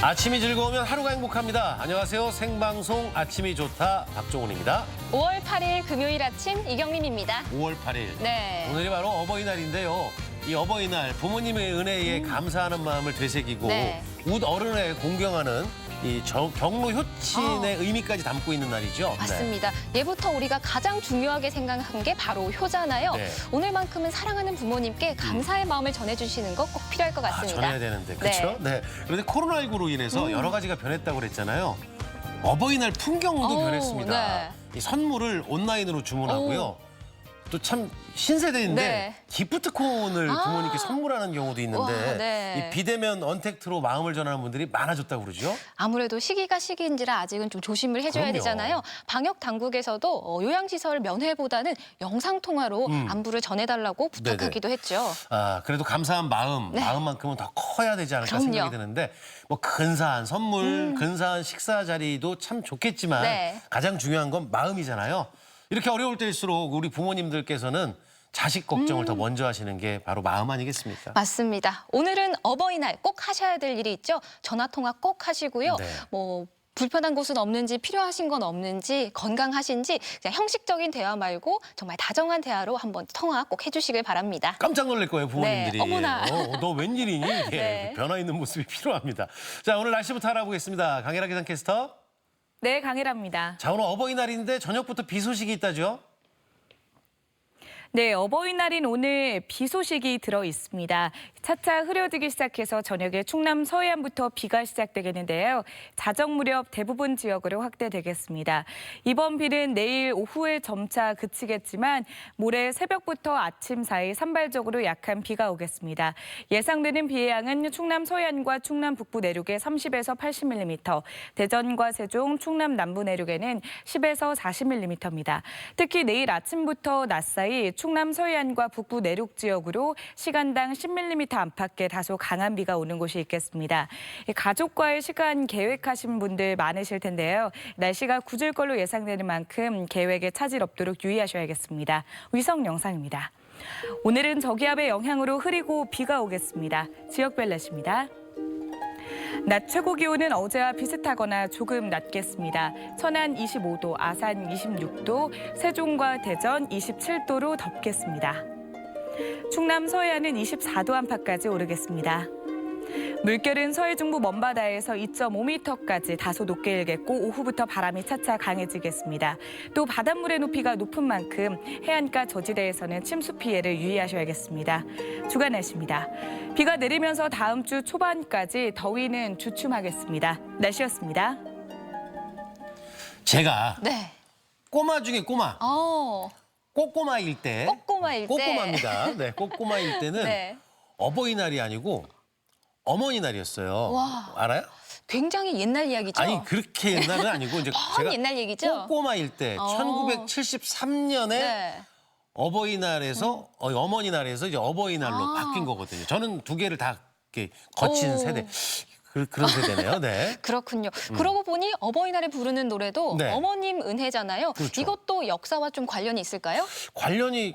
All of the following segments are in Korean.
아침이 즐거우면 하루가 행복합니다. 안녕하세요. 생방송 아침이 좋다 박종훈입니다. 5월 8일 금요일 아침 이경림입니다. 5월 8일. 네. 오늘이 바로 어버이날인데요. 이 어버이날 부모님의 은혜에 감사하는 마음을 되새기고 네. 웃 어른에 공경하는 이 경로 효친의 의미까지 담고 있는 날이죠. 맞습니다. 예부터 우리가 가장 중요하게 생각한 게 바로 효잖아요. 네. 오늘만큼은 사랑하는 부모님께 감사의 마음을 전해주시는 것 꼭 필요할 것 같습니다. 전해야 되는데, 그렇죠? 네. 그런데 코로나19로 인해서 여러 가지가 변했다고 그랬잖아요. 어버이날 풍경도 변했습니다. 네. 이 선물을 온라인으로 주문하고요. 또 참 신세대인데 네. 기프트콘을 부모님께 선물하는 경우도 있는데 와, 네. 이 비대면 언택트로 마음을 전하는 분들이 많아졌다고 그러죠. 아무래도 시기가 시기인지라 아직은 좀 조심을 해줘야 그럼요. 되잖아요. 방역 당국에서도 요양시설 면회보다는 영상통화로 안부를 전해달라고 부탁하기도 했죠. 아, 그래도 감사한 마음만큼은 더 커야 되지 않을까 그럼요. 생각이 드는데 뭐 근사한 선물, 근사한 식사 자리도 참 좋겠지만 네. 가장 중요한 건 마음이잖아요. 이렇게 어려울 때일수록 우리 부모님들께서는 자식 걱정을 더 먼저 하시는 게 바로 마음 아니겠습니까? 맞습니다. 오늘은 어버이날 꼭 하셔야 될 일이 있죠. 전화통화 꼭 하시고요. 네. 뭐 불편한 곳은 없는지 필요하신 건 없는지 건강하신지 그냥 형식적인 대화 말고 정말 다정한 대화로 한번 통화 꼭 해주시길 바랍니다. 깜짝 놀랄 거예요, 부모님들이. 네, 어머나. 너 웬일이니? 이게 네. 변화 있는 모습이 필요합니다. 자, 오늘 날씨부터 알아보겠습니다. 강혜라 기상캐스터. 네, 강혜라입니다. 자, 오늘 어버이날인데 저녁부터 비 소식이 있다죠? 네, 어버이날인 오늘 비 소식이 들어 있습니다. 차차 흐려지기 시작해서 저녁에 충남 서해안부터 비가 시작되겠는데요. 자정 무렵 대부분 지역으로 확대되겠습니다. 이번 비는 내일 오후에 점차 그치겠지만 모레 새벽부터 아침 사이 산발적으로 약한 비가 오겠습니다. 예상되는 비의 양은 충남 서해안과 충남 북부 내륙에 30에서 80mm, 대전과 세종, 충남 남부 내륙에는 10에서 40mm입니다. 특히 내일 아침부터 낮 사이 충남 서해안과 북부 내륙 지역으로 시간당 10mm 안팎의 다소 강한 비가 오는 곳이 있겠습니다. 가족과의 시간 계획하신 분들 많으실 텐데요. 날씨가 굳을 걸로 예상되는 만큼 계획에 차질 없도록 유의하셔야겠습니다. 위성 영상입니다. 오늘은 저기압의 영향으로 흐리고 비가 오겠습니다. 지역별 날씨입니다. 낮 최고 기온은 어제와 비슷하거나 조금 낮겠습니다. 천안 25도, 아산 26도, 세종과 대전 27도로 덥겠습니다. 충남 서해안은 24도 안팎까지 오르겠습니다. 물결은 서해 중부 먼바다에서 2.5m까지 다소 높게 일겠고 오후부터 바람이 차차 강해지겠습니다. 또 바닷물의 높이가 높은 만큼 해안가 저지대에서는 침수 피해를 유의하셔야겠습니다. 주간 날씨입니다. 비가 내리면서 다음 주 초반까지 더위는 주춤하겠습니다. 날씨였습니다. 제가 네. 꼬마 중에 꼬마. 꼬꼬마일 때. 꼬꼬마일 때. 꼬꼬마입니다. 네, 꼬꼬마일 때는 네. 어버이날이 아니고 어머니 날이었어요. 와. 알아요? 굉장히 옛날 이야기죠? 아니, 그렇게 옛날은 아니고 이제 제가 옛날 얘기죠? 꼬꼬마일 때 1973년에 네. 어버이날에서 어머니 날에서 이제 어버이날로 바뀐 거거든요. 저는 두 개를 다 이렇게 거친 오. 세대. 그런 세대네요. 네. 그렇군요. 그러고 보니 어버이날에 부르는 노래도 네. 어머님 은혜잖아요. 그렇죠. 이것도 역사와 좀 관련이 있을까요?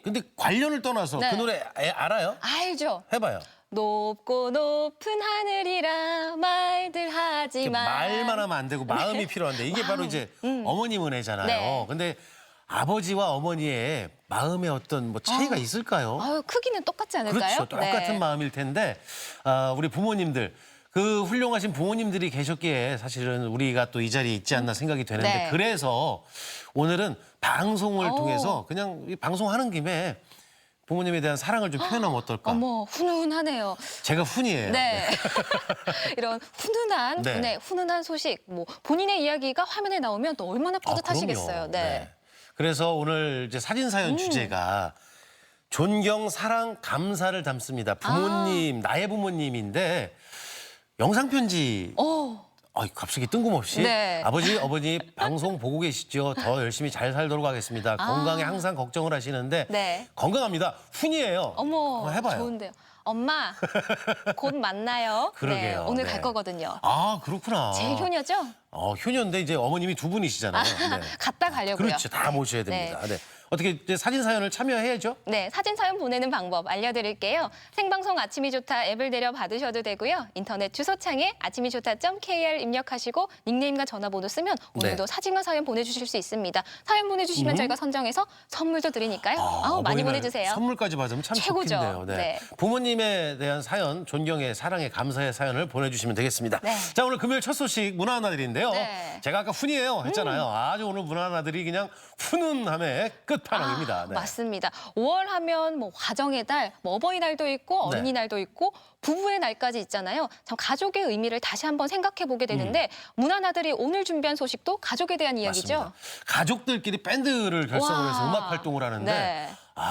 근데 관련을 떠나서 네. 그 노래 알아요? 알죠. 해봐요. 높고 높은 하늘이라 말들 이렇게 하지만 말만 하면 안 되고 마음이 필요한데 이게 바로 이제 어머님 은혜잖아요. 네. 근데 아버지와 어머니의 마음의 어떤 뭐 차이가 있을까요? 아유, 크기는 똑같지 않을까요? 그렇죠. 똑같은 네. 마음일 텐데 우리 부모님들 그 훌륭하신 부모님들이 계셨기에 사실은 우리가 또 이 자리에 있지 않나 생각이 되는데 네. 그래서 오늘은 방송을 통해서 그냥 이 방송하는 김에 부모님에 대한 사랑을 좀 표현하면 어떨까? 어머, 훈훈하네요. 제가 훈이에요. 네. 이런 훈훈한 네. 분의 훈훈한 소식, 뭐 본인의 이야기가 화면에 나오면 또 얼마나 뿌듯하시겠어요. 그럼요. 네. 그래서 오늘 이제 사진사연 주제가 존경, 사랑, 감사를 담습니다. 부모님, 나의 부모님인데 영상편지 갑자기 뜬금없이 네. 아버지, 어머니 방송 보고 계시죠? 더 열심히 잘 살도록 하겠습니다. 건강에 항상 걱정을 하시는데 네. 건강합니다. 훈이에요. 어머, 한번 해봐요. 좋은데요. 엄마, 곧 만나요. 그러게요. 네, 오늘 네. 갈 거거든요. 아, 그렇구나. 제 효녀죠? 효녀인데 이제 어머님이 두 분이시잖아요. 네. 갔다 가려고요. 그렇죠. 다 모셔야 됩니다. 네. 어떻게 이제 사진 사연을 참여해야죠? 네, 사진 사연 보내는 방법 알려드릴게요. 생방송 아침이 좋다 앱을 내려 받으셔도 되고요. 인터넷 주소창에 아침이좋다.kr 입력하시고 닉네임과 전화번호 쓰면 오늘도 사진과 사연 보내주실 수 있습니다. 사연 보내주시면 저희가 선정해서 선물도 드리니까요. 많이 어버이날 보내주세요. 선물까지 받으면 참 최고죠. 좋겠네요. 네. 부모님에 대한 사연, 존경의, 사랑의, 감사의 사연을 보내주시면 되겠습니다. 네. 자, 오늘 금요일 첫 소식 문화하나들인데요. 네. 제가 아까 훈이에요 했잖아요. 아주 오늘 문화하나들이 그냥 훈훈함의 끝판왕입니다. 네. 맞습니다. 5월 하면 뭐 가정의 달, 뭐 어버이날도 있고 어린이날도 있고 부부의 날까지 있잖아요. 참 가족의 의미를 다시 한번 생각해 보게 되는데 문화나들이 오늘 준비한 소식도 가족에 대한 이야기죠. 맞습니다. 가족들끼리 밴드를 결성을 해서 와. 음악 활동을 하는데 네.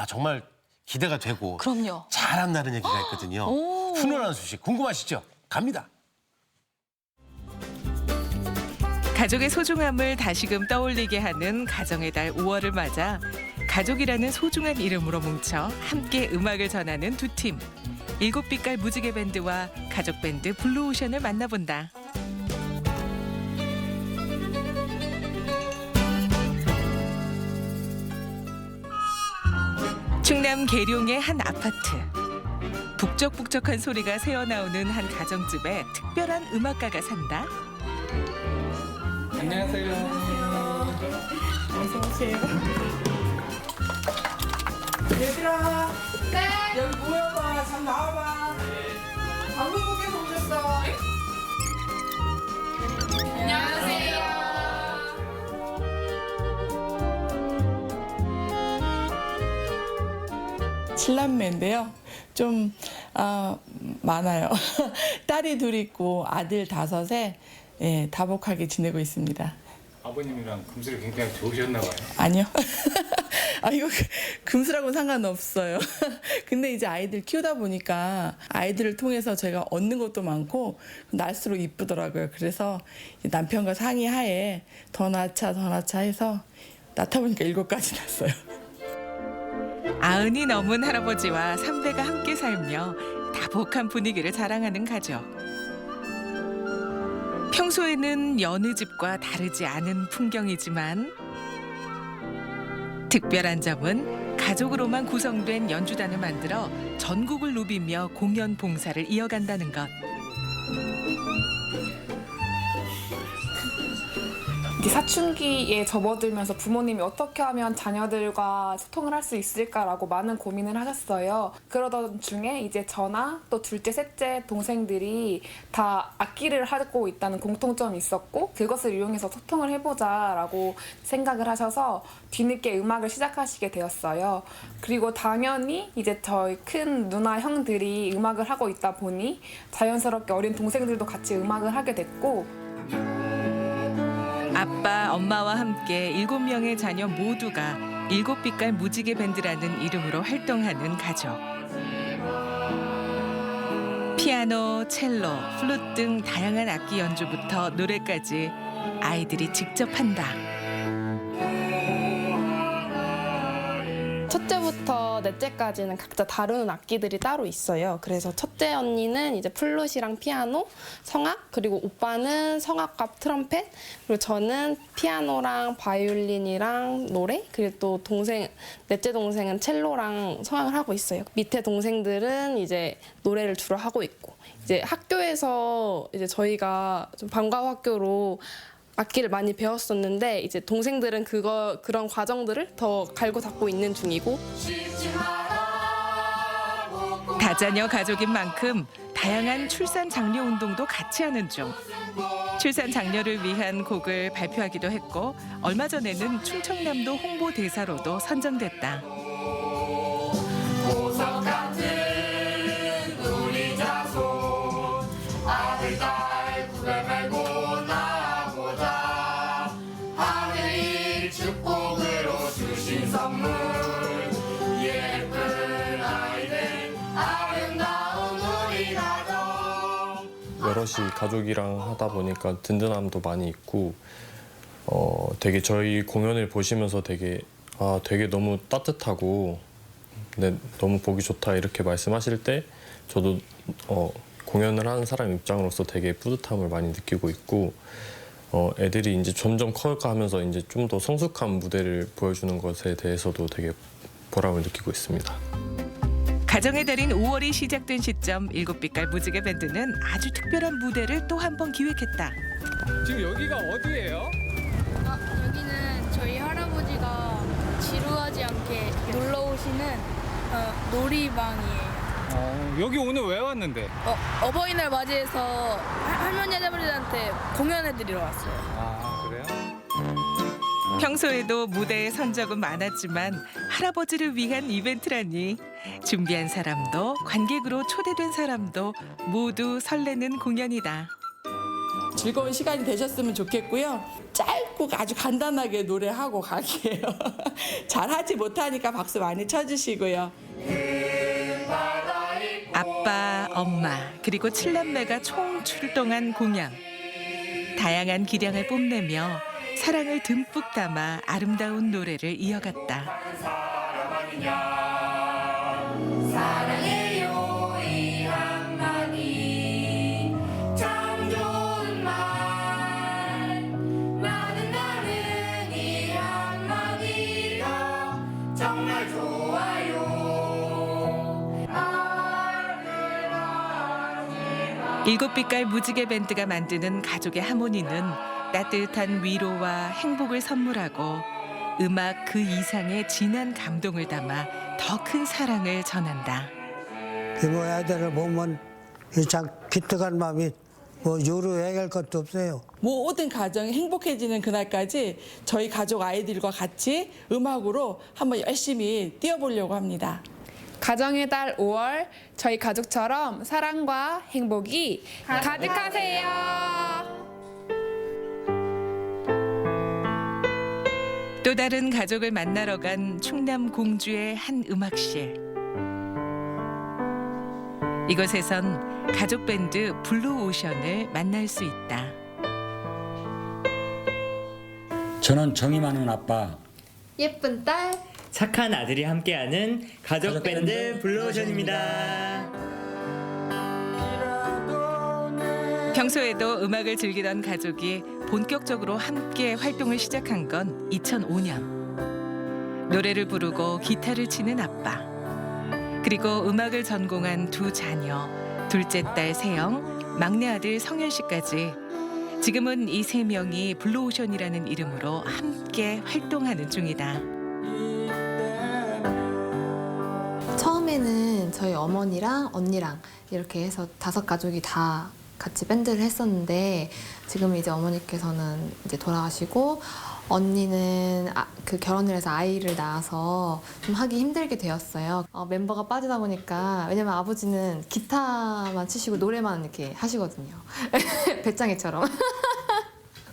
정말 기대가 되고 그럼요. 잘한다는 얘기가 있거든요. 오. 훈훈한 소식 궁금하시죠? 갑니다. 가족의 소중함을 다시금 떠올리게 하는 가정의 달 5월을 맞아 가족이라는 소중한 이름으로 뭉쳐 함께 음악을 전하는 두 팀. 7빛깔 무지개 밴드와 가족 밴드 블루오션을 만나본다. 충남 계룡의 한 아파트. 북적북적한 소리가 새어나오는 한 가정집에 특별한 음악가가 산다. 안녕하세요. 어서 오세요. 얘들아. 네. 여기 모여봐. 잠 나와봐. 방송국에서 오셨어. 칠남매인데요. 좀 많아요. 딸이 둘 있고 아들 5에 다복하게 지내고 있습니다. 아버님이랑 금슬이 굉장히 좋으셨나 봐요. 아니요. 이거 금수라고는 상관없어요. 근데 이제 아이들 키우다 보니까 아이들을 통해서 제가 얻는 것도 많고 날수록 이쁘더라고요. 그래서 남편과 상의하에 더 낳자 해서 낳다 보니까 7가지 낳았어요. 90이 넘은 할아버지와 3대가 함께 살며 다복한 분위기를 자랑하는 가족. 평소에는 여느 집과 다르지 않은 풍경이지만 특별한 점은 가족으로만 구성된 연주단을 만들어 전국을 누비며 공연 봉사를 이어간다는 것. 이렇게 사춘기에 접어들면서 부모님이 어떻게 하면 자녀들과 소통을 할 수 있을까라고 많은 고민을 하셨어요. 그러던 중에 이제 저나 또 둘째, 셋째 동생들이 다 악기를 하고 있다는 공통점이 있었고 그것을 이용해서 소통을 해보자라고 생각을 하셔서 뒤늦게 음악을 시작하시게 되었어요. 그리고 당연히 이제 저희 큰 누나 형들이 음악을 하고 있다 보니 자연스럽게 어린 동생들도 같이 음악을 하게 됐고 아빠, 엄마와 함께 7명의 자녀 모두가 7빛깔 무지개 밴드라는 이름으로 활동하는 가족. 피아노, 첼로, 플룻 등 다양한 악기 연주부터 노래까지 아이들이 직접 한다. 첫째부터 넷째까지는 각자 다루는 악기들이 따로 있어요. 그래서 첫째 언니는 이제 플룻이랑 피아노, 성악, 그리고 오빠는 성악과 트럼펫, 그리고 저는 피아노랑 바이올린이랑 노래, 그리고 또 넷째 동생은 첼로랑 성악을 하고 있어요. 밑에 동생들은 이제 노래를 주로 하고 있고, 이제 학교에서 이제 저희가 좀 방과후 학교로 악기를 많이 배웠었는데 이제 동생들은 그런 과정들을 더 갈고 닦고 있는 중이고 다자녀 가족인 만큼 다양한 출산 장려 운동도 같이 하는 중. 출산 장려를 위한 곡을 발표하기도 했고 얼마 전에는 충청남도 홍보대사로도 선정됐다. 보석 같은 우리 자손 아들 딸 구별 말고 나보자 하늘이 축복으로 주신 선물 예쁜 아이들 아름다운 우리 가족 여럿이 가족이랑 하다 보니까 든든함도 많이 있고 되게 저희 공연을 보시면서 되게 너무 따뜻하고 너무 보기 좋다 이렇게 말씀하실 때 저도 공연을 하는 사람 입장으로서 되게 뿌듯함을 많이 느끼고 있고 애들이 이제 점점 커가면서 이제 좀 더 성숙한 무대를 보여주는 것에 대해서도 되게 보람을 느끼고 있습니다. 가정의 달인 5월이 시작된 시점 7빛깔 무지개 밴드는 아주 특별한 무대를 또 한 번 기획했다. 지금 여기가 어디예요? 여기는 저희 할아버지가 지루하지 않게 놀러 오시는 놀이방이에요. 여기 오늘 왜 왔는데? 어버이날 맞이해서 할머니 할아버지한테 공연해드리러 왔어요. 아, 그래요? 평소에도 무대에 선 적은 많았지만 할아버지를 위한 이벤트라니 준비한 사람도 관객으로 초대된 사람도 모두 설레는 공연이다. 즐거운 시간이 되셨으면 좋겠고요. 짧고 아주 간단하게 노래하고 가기예요. 잘하지 못하니까 박수 많이 쳐주시고요. 아빠, 엄마, 그리고 7남매가 총 출동한 공연. 다양한 기량을 뽐내며 사랑을 듬뿍 담아 아름다운 노래를 이어갔다. 사랑해요 이 한마디 참 좋은 말 나는 이 한마디가 정말 좋아요. 7빛깔 무지개 밴드가 만드는 가족의 하모니는 따뜻한 위로와 행복을 선물하고 음악 그 이상의 진한 감동을 담아 더 큰 사랑을 전한다. 이모 애들을 보면 참 기특한 마음이 요루해갈 것도 없어요. 모든 가정이 행복해지는 그날까지 저희 가족 아이들과 같이 음악으로 한번 열심히 뛰어보려고 합니다. 가정의 달 5월 저희 가족처럼 사랑과 행복이 가득하세요. 또 다른 가족을 만나러 간 충남 공주의 한 음악실. 이곳에선 가족 밴드 블루오션을 만날 수 있다. 저는 정이 많은 아빠, 예쁜 딸, 착한 아들이 함께하는 가족 밴드 블루오션입니다. 평소에도 음악을 즐기던 가족이 본격적으로 함께 활동을 시작한 건 2005년. 노래를 부르고 기타를 치는 아빠. 그리고 음악을 전공한 두 자녀, 둘째 딸 세영, 막내 아들 성현 씨까지 지금은 이 세 명이 블루오션이라는 이름으로 함께 활동하는 중이다. 처음에는 저희 어머니랑 언니랑 이렇게 해서 5가족이 다 같이 밴드를 했었는데 지금 이제 어머니께서는 이제 돌아가시고 언니는 그 결혼을 해서 아이를 낳아서 좀 하기 힘들게 되었어요. 멤버가 빠지다 보니까 왜냐면 아버지는 기타만 치시고 노래만 이렇게 하시거든요. 배짱이처럼.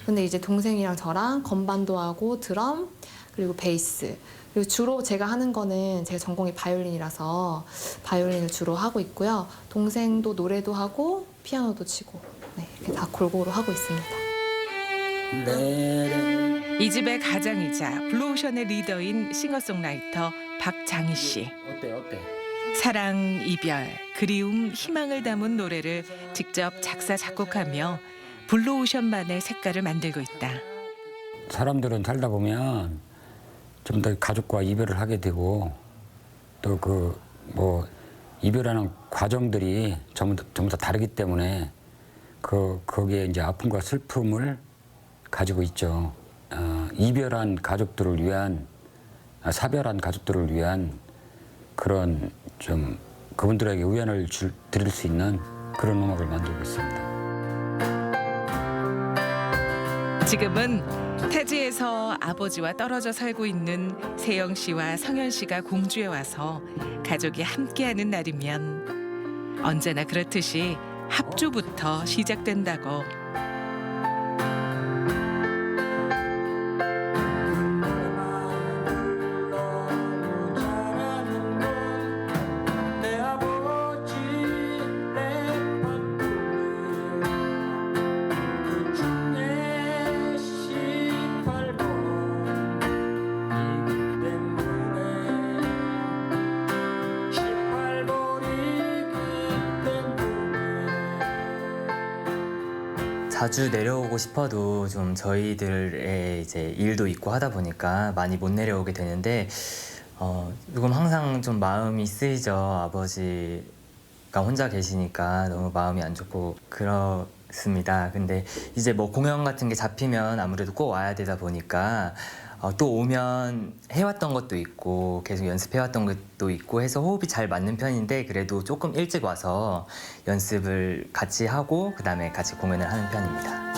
근데 이제 동생이랑 저랑 건반도 하고 드럼 그리고 베이스 그리고 주로 제가 하는 거는 제 전공이 바이올린이라서 바이올린을 주로 하고 있고요. 동생도 노래도 하고 피아노도 치고 네, 이렇게 다 골고루 하고 있습니다. 이 집의 가장이자 블루오션의 리더인 싱어송라이터 박장희 씨. 어때? 사랑, 이별, 그리움, 희망을 담은 노래를 직접 작사 작곡하며 블루오션만의 색깔을 만들고 있다. 사람들은 살다 보면 좀 더 가족과 이별을 하게 되고 또 이별하는 과정들이 전부 다 다르기 때문에 거기에 이제 아픔과 슬픔을 가지고 있죠. 이별한 가족들을 위한 사별한 가족들을 위한 그런 좀 그분들에게 위안을 드릴 수 있는 그런 음악을 만들고 있습니다. 지금은 타지에서 아버지와 떨어져 살고 있는 세영 씨와 성현 씨가 공주에 와서 가족이 함께하는 날이면 언제나 그렇듯이 합주부터 시작된다고. 자주 내려오고 싶어도 좀 저희들의 이제 일도 있고 하다 보니까 많이 못 내려오게 되는데 조금 항상 좀 마음이 쓰이죠. 아버지가 혼자 계시니까 너무 마음이 안 좋고 그렇습니다. 근데 이제 뭐 공연 같은 게 잡히면 아무래도 꼭 와야 되다 보니까 또 오면 해왔던 것도 있고 계속 연습해왔던 것도 있고 해서 호흡이 잘 맞는 편인데 그래도 조금 일찍 와서 연습을 같이 하고 그다음에 같이 공연을 하는 편입니다.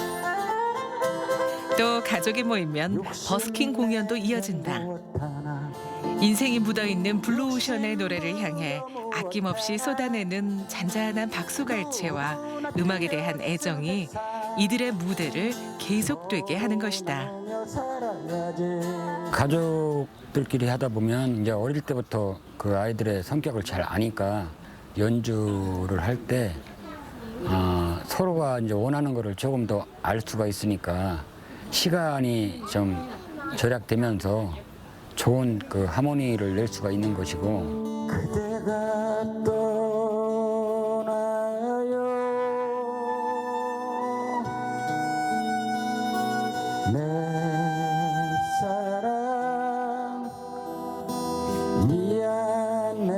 또 가족이 모이면 버스킹 공연도 이어진다. 인생이 묻어있는 블루오션의 노래를 향해 아낌없이 쏟아내는 잔잔한 박수갈채와 음악에 대한 애정이 이들의 무대를 계속되게 하는 것이다. 가족들끼리 하다 보면 이제 어릴 때부터 그 아이들의 성격을 잘 아니까 연주를 할 때 서로가 이제 원하는 거를 조금 더 알 수가 있으니까 시간이 좀 절약되면서 좋은 그 하모니를 낼 수가 있는 것이고. 그대가 떠나요 내 사랑 미안해요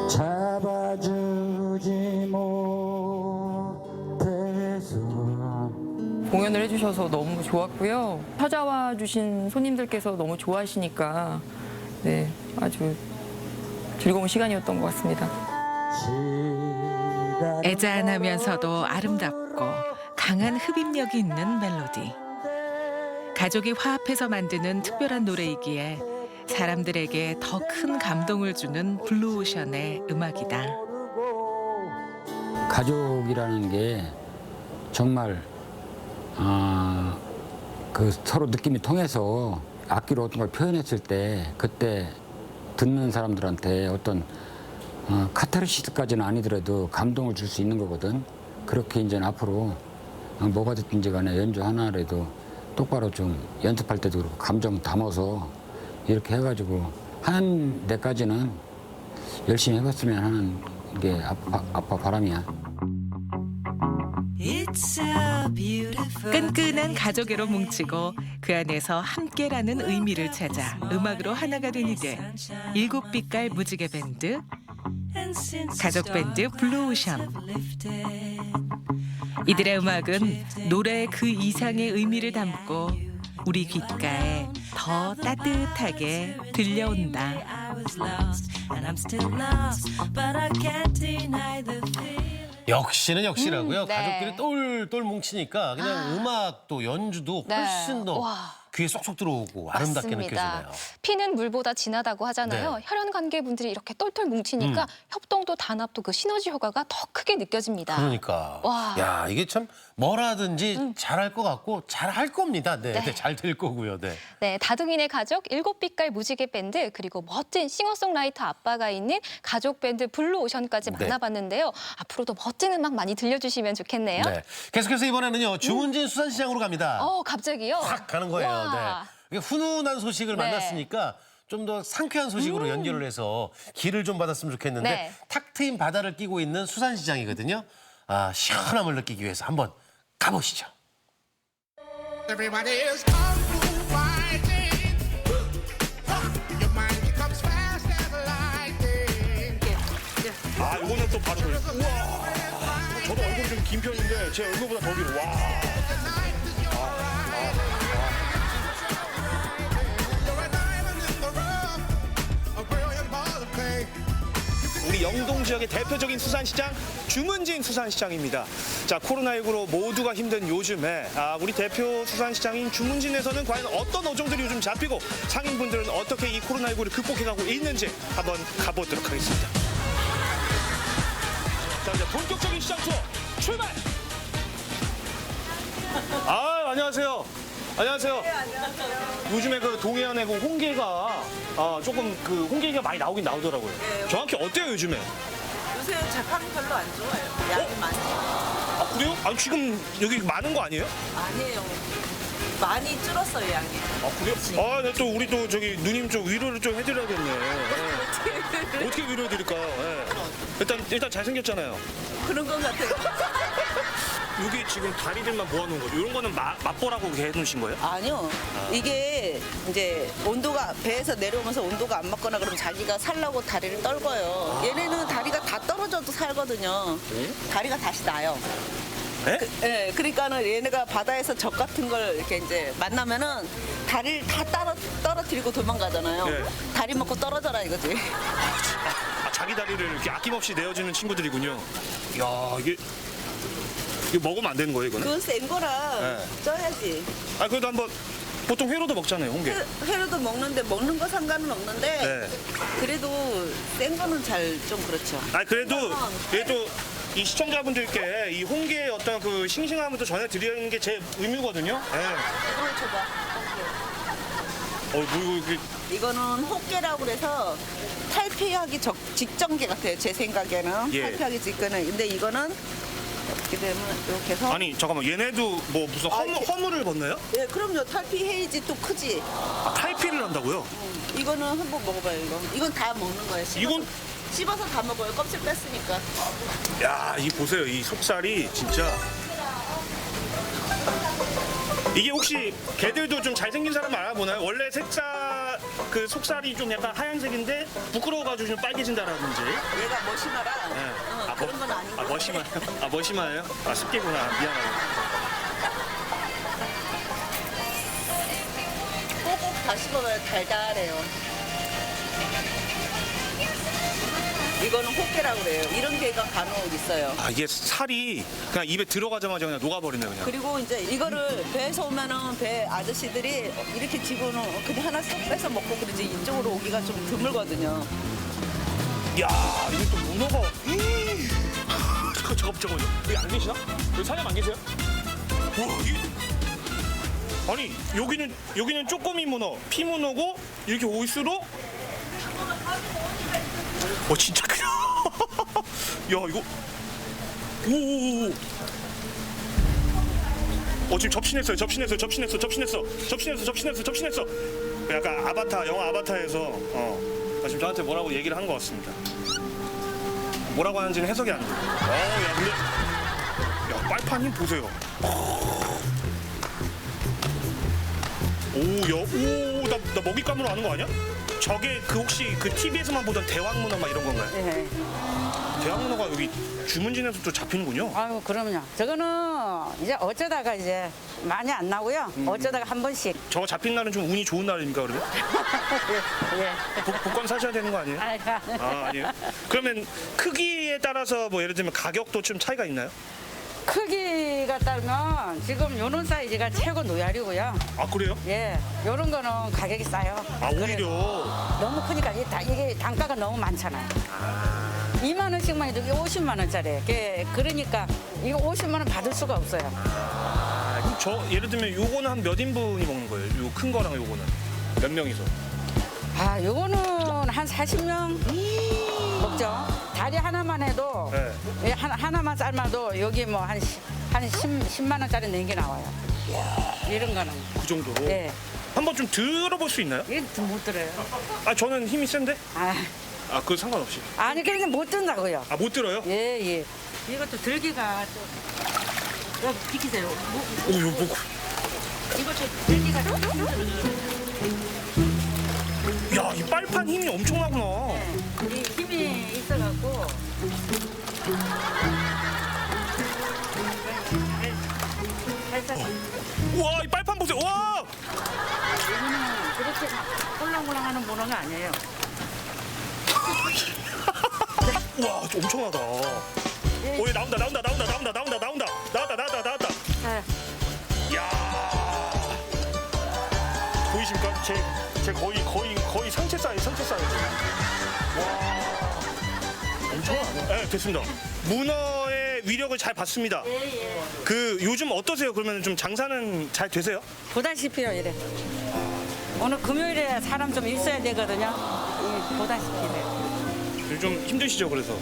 잡아주지 못해서. 공연을 해주셔서 너무 좋았고요. 찾아와 주신 손님들께서 너무 좋아하시니까 네, 아주 즐거운 시간이었던 것 같습니다. 애잔하면서도 아름답고 강한 흡입력이 있는 멜로디. 가족이 화합해서 만드는 특별한 노래이기에 사람들에게 더 큰 감동을 주는 블루오션의 음악이다. 가족이라는 게 정말 그 서로 느낌이 통해서 악기로 어떤 걸 표현했을 때 그때 듣는 사람들한테 어떤 카타르시스까지는 아니더라도 감동을 줄 수 있는 거거든. 그렇게 이제 앞으로 뭐가 됐든지 간에 연주 하나라도 똑바로 좀 연습할 때도 그렇고 감정 담아서 이렇게 해가지고 하는 데까지는 열심히 해봤으면 하는 게 아빠 바람이야. 끈끈한 가족애로 뭉치고 그 안에서 함께라는 의미를 찾아 음악으로 하나가 된 이들. 7빛깔 무지개 밴드, 가족 밴드 블루오션. 이들의 음악은 노래 그 이상의 의미를 담고 우리 귓가에 더 따뜻하게 들려온다. 역시는 역시라고요. 네. 가족끼리 똘똘 뭉치니까 그냥 음악도 연주도 훨씬 더 귀에 쏙쏙 들어오고 아름답게 맞습니다. 느껴지네요. 피는 물보다 진하다고 하잖아요. 네. 혈연 관계분들이 이렇게 똘똘 뭉치니까 협동도 단합도 그 시너지 효과가 더 크게 느껴집니다. 그러니까. 와. 야, 이게 참 뭐라든지 잘할 것 같고 잘할 겁니다. 네, 네. 잘 될 거고요. 네. 네, 다둥이네 가족 7빛깔 무지개 밴드 그리고 멋진 싱어송라이터 아빠가 있는 가족 밴드 블루오션까지 네. 만나봤는데요. 앞으로도 멋진 음악 많이 들려주시면 좋겠네요. 네. 계속해서 이번에는요. 주문진 수산시장으로 갑니다. 갑자기요? 확 가는 거예요. 와. 네. 이게 훈훈한 소식을 네. 만났으니까 좀 더 상쾌한 소식으로 연결을 해서 기를 좀 받았으면 좋겠는데 네. 탁 트인 바다를 끼고 있는 수산시장이거든요. 시원함을 느끼기 위해서 한번 가보시죠. Everybody is kung fu fighting. Your mind becomes fast as lightning. 이거는 또 바로 돌려. 우와. 저도 얼굴이 좀 긴 편인데 제 얼굴보다 더 길어. 와. 우리 영동 지역의 대표적인 수산시장 주문진 수산시장입니다. 자, 코로나19로 모두가 힘든 요즘에 우리 대표 수산시장인 주문진에서는 과연 어떤 어종들이 요즘 잡히고 상인분들은 어떻게 이 코로나19를 극복해가고 있는지 한번 가보도록 하겠습니다. 자, 이제 본격적인 시장 투어 출발! 안녕하세요. 안녕하세요. 네, 안녕하세요. 요즘에 그 동해안에 그 홍게가 조금 그 홍게가 많이 나오긴 나오더라고요. 네. 정확히 어때요 요즘에? 요새 재판이 별로 안 좋아요. 양이 많아요. 그래요? 지금 여기 많은 거 아니에요? 아니에요. 많이 줄었어요, 양이. 그래요? 네, 또 우리 또 저기 누님 좀 위로를 좀 해드려야겠네. 어떻게 위로해드릴까요? 일단 잘생겼잖아요. 그런 것 같아요. 여기 지금 다리들만 모아놓은 거. 이런 거는 맛보라고 이렇게 해놓으신 거예요? 아니요. 이게 이제 온도가 배에서 내려오면서 온도가 안 맞거나 그러면 자기가 살라고 다리를 떨궈요. 얘네는 다리가 다 떨어져도 살거든요. 다리가 다시 나요. 네? 그러니까는 얘네가 바다에서 적 같은 걸 이렇게 이제 만나면은 다리를 다 떨어뜨리고 도망가잖아요. 네. 다리 먹고 떨어져라 이거지. 자기 다리를 이렇게 아낌없이 내어주는 친구들이군요. 야, 이게 먹으면 안 되는 거예요, 이거는? 그건 센 거라 네. 쪄야지. 아, 그래도 한번 보통 회로도 먹잖아요, 홍게. 회로도 먹는데 먹는 거 상관은 없는데 네. 그래도 센 거는 잘 좀 그렇죠. 아, 그래도 이 시청자분들께 이 홍게의 어떤 그 싱싱함을 또 전해드리는 게 제 의무거든요. 네. 이거 줘봐. 이거는 호깨라고 그래서 탈피하기 직전개 같아요. 제 생각에는. 예. 탈피하기 직전에. 근데 이거는 이렇게 되면 이렇게 해서 아니, 잠깐만, 얘네도 뭐 무슨 허물을 벗나요? 예, 그럼요. 탈피해야지 또 크지. 아, 탈피를 한다고요? 이거는 한번 먹어봐요. 이건 다 먹는 거예요. 씹어서 다 먹어요. 껍질 뺐으니까. 야, 이 보세요. 이 속살이 진짜. 이게 혹시 개들도 좀 잘생긴 사람 알아보나요? 원래 그 속살이 좀 약간 하얀색인데 부끄러워가지고 좀 빨개진다라든지. 얘가 머시마라. 네. 그런 건 아니고. 머시마예요? 아, 습기구나. 미안해요. 꼭꼭 다 씹어봐요. 달달해요. 이거는 호깨라고 그래요. 이런 게가 간혹 있어요. 아, 이게 살이 그냥 입에 들어가자마자 그냥 녹아버리네, 그냥. 그리고 이제 이거를 배에서 오면은 배 아저씨들이 이렇게 집어넣어 그냥 하나 쏙 빼서 먹고 그러지 이쪽으로 오기가 좀 드물거든요. 야, 이게 또 문어가. 저거. 여기 안 계시나? 여기 사장 안 계세요? 우와, 아니, 여기는 쪼꼬미 문어, 피문어고 이렇게 올수록 진짜 크다. 야, 이거. 오. 지금 접신했어요. 약간 영화 아바타에서 지금 저한테 뭐라고 얘기를 한 것 같습니다. 뭐라고 하는지는 해석이 안 돼요. 야, 근데 빨판 힘 보세요. 나 먹잇감으로 아는 거 아니야? 저게 혹시 그 TV에서만 보던 대왕문어 막 이런 건가요? 네. 대왕문어가 여기 주문진에서 또 잡히는군요. 아유, 그럼요. 저거는 이제 어쩌다가 이제 많이 안 나고요. 어쩌다가 한 번씩. 저거 잡힌 날은 좀 운이 좋은 날입니까, 그러면? 예. 복권 사셔야 되는 거 아니에요? 아니에요? 그러면 크기에 따라서 뭐 예를 들면 가격도 좀 차이가 있나요? 크기가 따르면 지금 요런 사이즈가 최고 노야리고요. 아, 그래요? 예. 요런 거는 가격이 싸요. 아, 오히려. 너무 크니까 이게 단가가 너무 많잖아요. 2만 원씩만 해도 이게 50만 원짜리. 그러니까 이거 50만 원 받을 수가 없어요. 그럼 예를 들면 요거는 한 몇 인분이 먹는 거예요? 요 큰 거랑 요거는 몇 명이서? 요거는 한 40명 먹죠. 다리 하나만 해도 하나만 삶아도 여기 뭐 한 10만 원짜리 낸 게 나와요. 이런 거는. 그 정도로? 네. 한번 좀 들어볼 수 있나요? 못 들어요. 저는 힘이 센데? 그거 상관없이. 아니, 그냥 못 든다고요. 못 들어요? 예. 이것도 들기가 좀 비키세요. 이거 좀 들기가 좀 야, 이 빨판 힘이 엄청나구나. 이 힘이 있어갖고 우와, 이 빨판 보세요. 와! 이거는 그렇게 꼴랑꼴랑하는 문어가 아니에요. 우와, 엄청나다. 오, 얘 나온다. 나왔다. 야, 보이십니까? 제 거의 상체 사이즈. 와, 엄청나네. 네, 됐습니다. 문어의 위력을 잘 봤습니다. 요즘 어떠세요? 그러면 좀 장사는 잘 되세요? 보다시피요, 이래. 오늘 금요일에 사람 좀 있어야 되거든요. 보다시피 이래. 좀 힘드시죠, 그래서?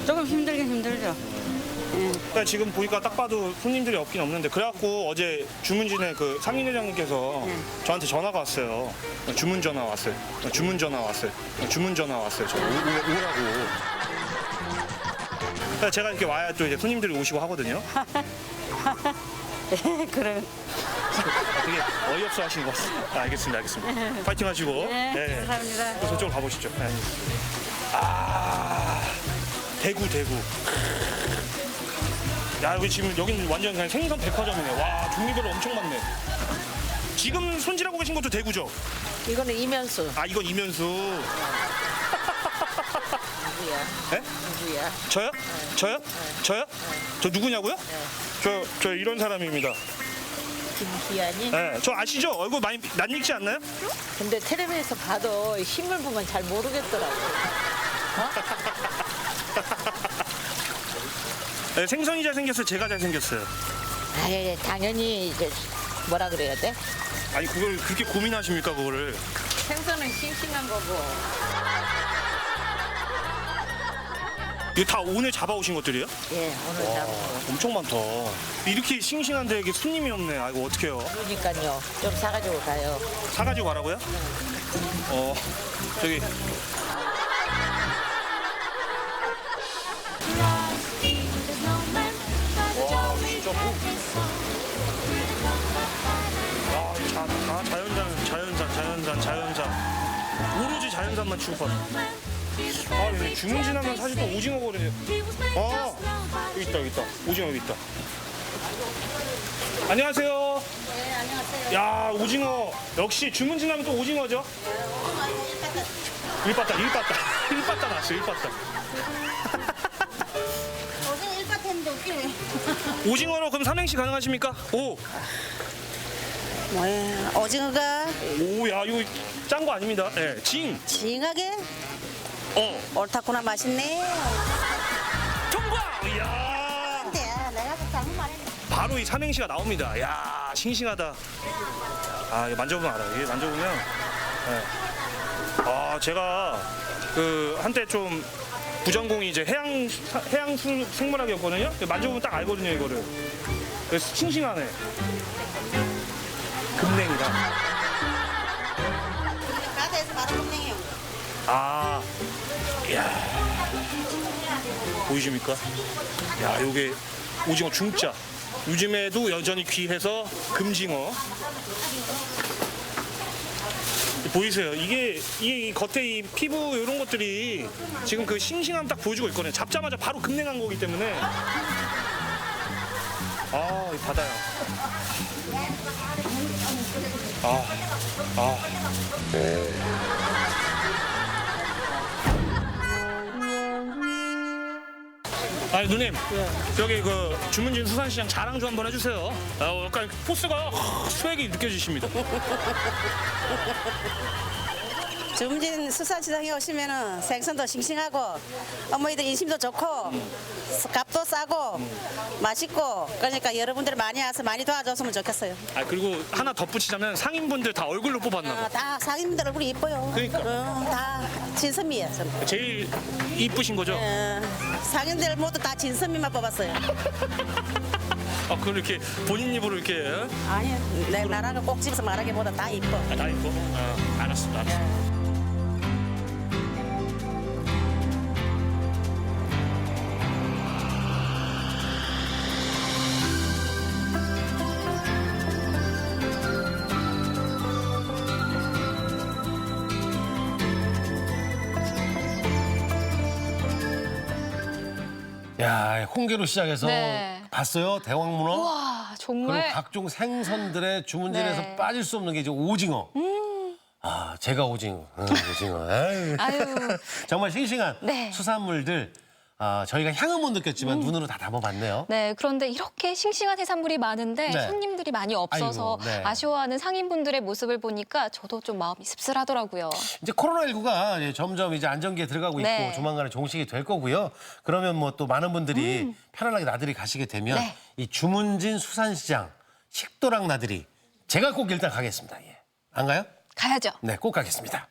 조금 힘들긴 힘들죠. 그러니까 지금 보니까 딱 봐도 손님들이 없긴 없는데, 그래갖고 어제 주문진에 그 상인회장님께서 저한테 전화가 왔어요. 주문 전화 왔어요. 저 오라고. 제가 이렇게 와야 또 이제 손님들이 오시고 하거든요. 그래. 되게 어이없어 하시는 것 같습니다. 알겠습니다. 알겠습니다. 파이팅 하시고. 네, 감사합니다. 저쪽으로 가보시죠. 네. 아, 대구. 야, 여기 지금 여기는 완전 그냥 생선 백화점이네. 와, 종류별로 엄청 많네. 지금 손질하고 계신 것도 대구죠? 이거는 이면수. 아, 이건 이면수. 누구야? 네? 누구야? 저요? 저요? 저요? 저 누구냐고요? 저 이런 사람입니다. 김기환이? 네, 저 아시죠? 얼굴 많이 낯익지 않나요? 근데 텔레비에서 봐도 힘을 보면 잘 모르겠더라고. 네, 생선이 잘생겼어요? 제가 잘생겼어요? 아, 당연히 이제 뭐라 그래야 돼? 아니, 그걸 그렇게 고민하십니까, 그거를? 생선은 싱싱한 거고. 이거 다 오늘 잡아오신 것들이에요? 예, 오늘 와, 잡은 거. 엄청 많다. 이렇게 싱싱한데 이게 손님이 없네. 아이고, 어떡해요? 그러니까요. 좀 사가지고 가요. 사가지고 가라고요? 저기. 와, 진짜 뭐. 야, 다 자연산. 오로지 자연산만 취급하네. 아, 네. 주문진하면 사실 또 오징어 거리네. 아, 여기 있다. 오징어 여기 있다. 안녕하세요. 네, 안녕하세요. 야, 오징어. 역시 주문진하면 또 오징어죠? 일빠따 나왔어, 일빠따. 오징어 일밭 했는데 웃기네. 오징어로 그럼 삼행시 가능하십니까? 오. 뭐야, 오징어가 오, 야, 이거 짠 거 아닙니다. 예, 네, 징하게 옳다구나, 맛있네. 통과! 이야. 근데 내가 또 잘못 말했네. 바로 이 삼행시가 나옵니다. 야, 싱싱하다. 아, 이거 만져보면 알아요. 이게 만져보면. 네. 아, 제가 그 한때 좀 부전공이 이제 해양 생물학이었거든요. 만져보면 딱 알거든요, 이거를. 그래서 싱싱하네. 금냉이다. 바다에서 바로 금냉이요. 아, 이야. 보이십니까? 야, 요게 오징어 중짜. 요즘에도 여전히 귀해서 금징어. 보이세요? 이게 이 겉에 이 피부 이런 것들이 지금 그 싱싱함 딱 보여주고 있거든요. 잡자마자 바로 급냉한 거기 때문에. 아, 이 바다야. 아니, 누님, 여기 그 주문진 수산시장 자랑 좀 한번 해주세요. 약간 포스가 수액이 느껴지십니다. 주문진 수산시장에 오시면은 생선도 싱싱하고 어머니들 인심도 좋고 값도 싸고 맛있고, 그러니까 여러분들 많이 와서 많이 도와줬으면 좋겠어요. 아, 그리고 하나 덧붙이자면 상인분들 다 얼굴로 뽑았나 봐. 다 상인들 얼굴이 이뻐요. 그러니까. 다 진선미야. 저는. 제일 이쁘신 거죠? 상인들 모두 다 진선미만 뽑았어요. 아, 그럼 이렇게 본인 입으로 이렇게. 아니, 내 나라가 꼭 집에서 말하기보다 다 이뻐. 다 이뻐? 알았어. 야, 홍게로 시작해서 네. 봤어요? 대왕문어? 우와, 정말. 그리고 각종 생선들의 주문진에서 네. 빠질 수 없는 게 이제 오징어. 아, 제가 오징어. 오징어. 아유. 정말 싱싱한 네. 수산물들. 저희가 향은 못 느꼈지만 눈으로 다 담아봤네요. 네, 그런데 이렇게 싱싱한 해산물이 많은데 네. 손님들이 많이 없어서 아이고, 네. 아쉬워하는 상인분들의 모습을 보니까 저도 좀 마음이 씁쓸하더라고요. 이제 코로나19가 점점 이제 안정기에 들어가고 있고 네. 조만간에 종식이 될 거고요. 그러면 뭐 또 많은 분들이 편안하게 나들이 가시게 되면 네. 이 주문진 수산시장 식도락 나들이 제가 꼭 일단 가겠습니다. 예. 안 가요? 가야죠. 네, 꼭 가겠습니다.